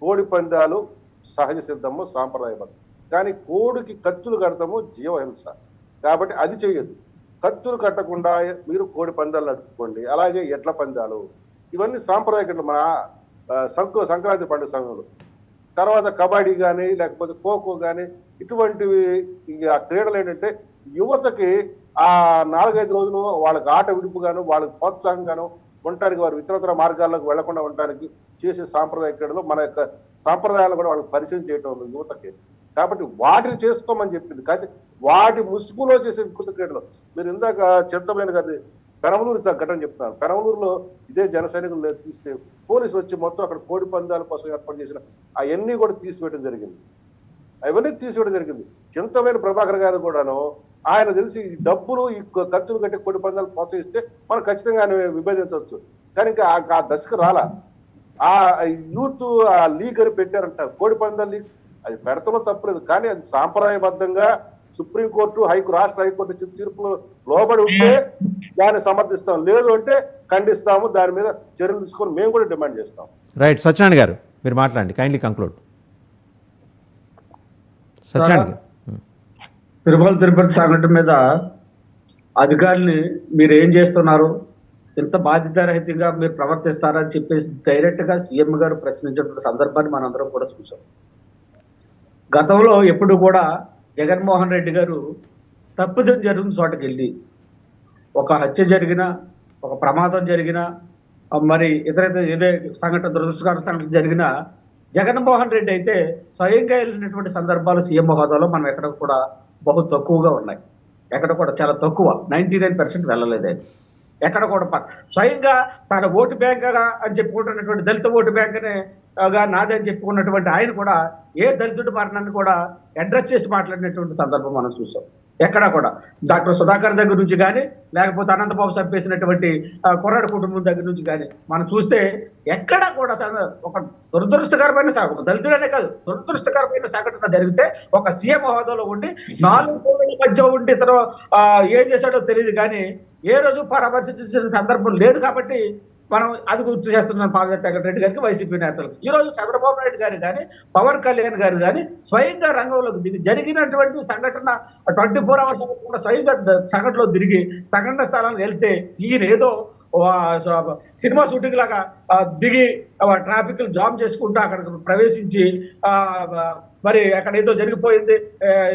కోడి పందాలు సహజ సిద్ధము సాంప్రదాయబద్ధం, కానీ కోడికి కత్తులు కడతాము జీవహింస, కాబట్టి అది చేయొద్దు. కత్తులు కట్టకుండా మీరు కోడి పందాలు నడుపుకోండి. అలాగే ఎడ్ల పందాలు ఇవన్నీ సాంప్రదాయ క్రీడలు మన సంక్రాంతి పండుగ సమయంలో. తర్వాత కబడ్డీ కానీ లేకపోతే ఖోఖో కానీ ఇటువంటివి ఆ క్రీడలు ఏంటంటే యువతకి ఆ 4-5 రోజులు వాళ్ళకి ఆట విడుపుగాను వాళ్ళకి ప్రోత్సాహంగాను ఉండటానికి, వారు ఇతరతర మార్గాల్లోకి వెళ్లకుండా ఉండటానికి చేసే సాంప్రదాయ క్రీడలు మన యొక్క సాంప్రదాయాలు కూడా వాళ్ళకి పరిచయం చేయటం యువతకి. కాబట్టి వాటిని చేసుకోమని చెప్పింది, కానీ వాటి ముసుగులో చేసే వికృత క్రీడలు మీరు ఇందాక చింతమనేని గారి పెనమలూరు ఘటన చెప్తున్నారు. పెనమలూరులో ఇదే జన సైనికులు తీస్తే పోలీసులు వచ్చి మొత్తం అక్కడ కోడి పందాల కోసం ఏర్పాటు చేసిన అవన్నీ కూడా తీసివేయడం జరిగింది. అవన్నీ తీసివేయడం జరిగింది. చింతమైన ప్రభాకర్ గారు కూడాను ఆయన తెలిసి డబ్బులు ఈ ఖర్చులు కట్టి కోడి పందాలు ప్రోత్సహిస్తే మనం ఖచ్చితంగా ఆయన విభేదించవచ్చు, కానీ ఇంకా ఆ దశకు రాలా. ఆ యూత్ ఆ లీగ్ అని పెట్టారంట, కోడి పందాల లీగ్. అది పెడతంలో తప్పలేదు, కానీ అది సాంప్రదాయబద్ధంగా సుప్రీంకోర్టు రాష్ట్ర హైకోర్టు ఇచ్చిన తీర్పులు లోబడి ఉంటే దాన్ని సమర్థిస్తాం, లేదు అంటే ఖండిస్తాము, దాని మీద చర్యలు తీసుకొని మేము కూడా డిమాండ్ చేస్తాం. రైట్. సత్యనారాయణ గారు మీరు మాట్లాడండి, కైండ్లీ కంక్లూడ్. సత్యనారాయణ గారు, తిరుపతి సంఘటన మీద అధికారుల్ని మీరు ఏం చేస్తున్నారు, ఎంత బాధ్యతారహితంగా మీరు ప్రవర్తిస్తారని చెప్పేసి డైరెక్ట్ గా సీఎం గారు ప్రశ్నించిన సందర్భాన్ని మనందరం కూడా చూసాం. గతంలో ఎప్పుడు కూడా జగన్మోహన్ రెడ్డి గారు తప్పిదం జరిగిన చోటకి వెళ్ళి ఒక హత్య జరిగినా, ఒక ప్రమాదం జరిగినా, మరి ఇతర ఏదే సంఘటన దురదృష్టకర సంఘటన జరిగినా జగన్మోహన్ రెడ్డి అయితే స్వయంగా వెళ్ళినటువంటి సందర్భాలు సీఎం హోదాలో మనం ఎక్కడ కూడా బహు తక్కువగా ఉన్నాయి. ఎక్కడ కూడా చాలా తక్కువ, 99% వెళ్ళలేదు. ఆయన ఎక్కడ కూడా స్వయంగా తన ఓటు బ్యాంక్ అని చెప్పుకుంటున్నటువంటి దళిత ఓటు బ్యాంక్ నాదే అని చెప్పుకున్నటువంటి ఆయన కూడా ఏ దళితుడి మరణాన్ని కూడా అడ్రస్ చేసి మాట్లాడినటువంటి సందర్భం మనం చూసాం. ఎక్కడా కూడా డాక్టర్ సుధాకర్ దగ్గర నుంచి కానీ లేకపోతే అనంతబాబు చంపేసినటువంటి కొర్రాడు కుటుంబం దగ్గర నుంచి కానీ మనం చూస్తే ఎక్కడా కూడా ఒక దురదృష్టకరమైన ఒక దళితుడనే కాదు దురదృష్టకరమైన సంఘటన జరిగితే ఒక సీఎం హోదాలో ఉండి 4 కోట్ల మధ్య ఉండి ఇతను ఏం చేశాడో తెలియదు, కానీ ఏ రోజు పరామర్శించిన సందర్భం లేదు కాబట్టి మనం అది గుర్తు చేస్తున్నాం పాదయాత్ర వెంకటరెడ్డి గారికి, వైసీపీ నేతలకు. ఈ రోజు చంద్రబాబు నాయుడు గారు కానీ పవన్ కళ్యాణ్ గారు కానీ స్వయంగా రంగంలోకి దిగి జరిగినటువంటి సంఘటన 24 అవర్స్ కూడా స్వయంగా సంఘటనలో తిరిగి సంఘటన స్థలానికి వెళ్తే ఈయన ఏదో సినిమా షూటింగ్ లాగా దిగి ట్రాఫిక్ జామ్ చేసుకుంటూ అక్కడికి ప్రవేశించి మరి అక్కడ ఏదో జరిగిపోయింది,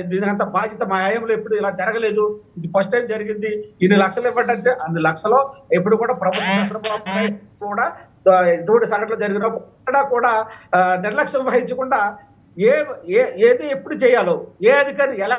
దీనికంత బాధ్యత మా హయాంలో ఎప్పుడు ఇలా జరగలేదు, ఇది ఫస్ట్ టైం జరిగింది, ఇన్ని లక్షలు ఇవ్వడంటే అన్ని లక్షలు ఎప్పుడు కూడా ప్రభుత్వం చంద్రబాబు నాయుడు కూడా ఇటువంటి సంఘటనలు జరిగినప్పుడు కూడా నిర్లక్ష్యం వహించకుండా ఏది ఎప్పుడు చేయాలో, ఏ అధికారి ఎలా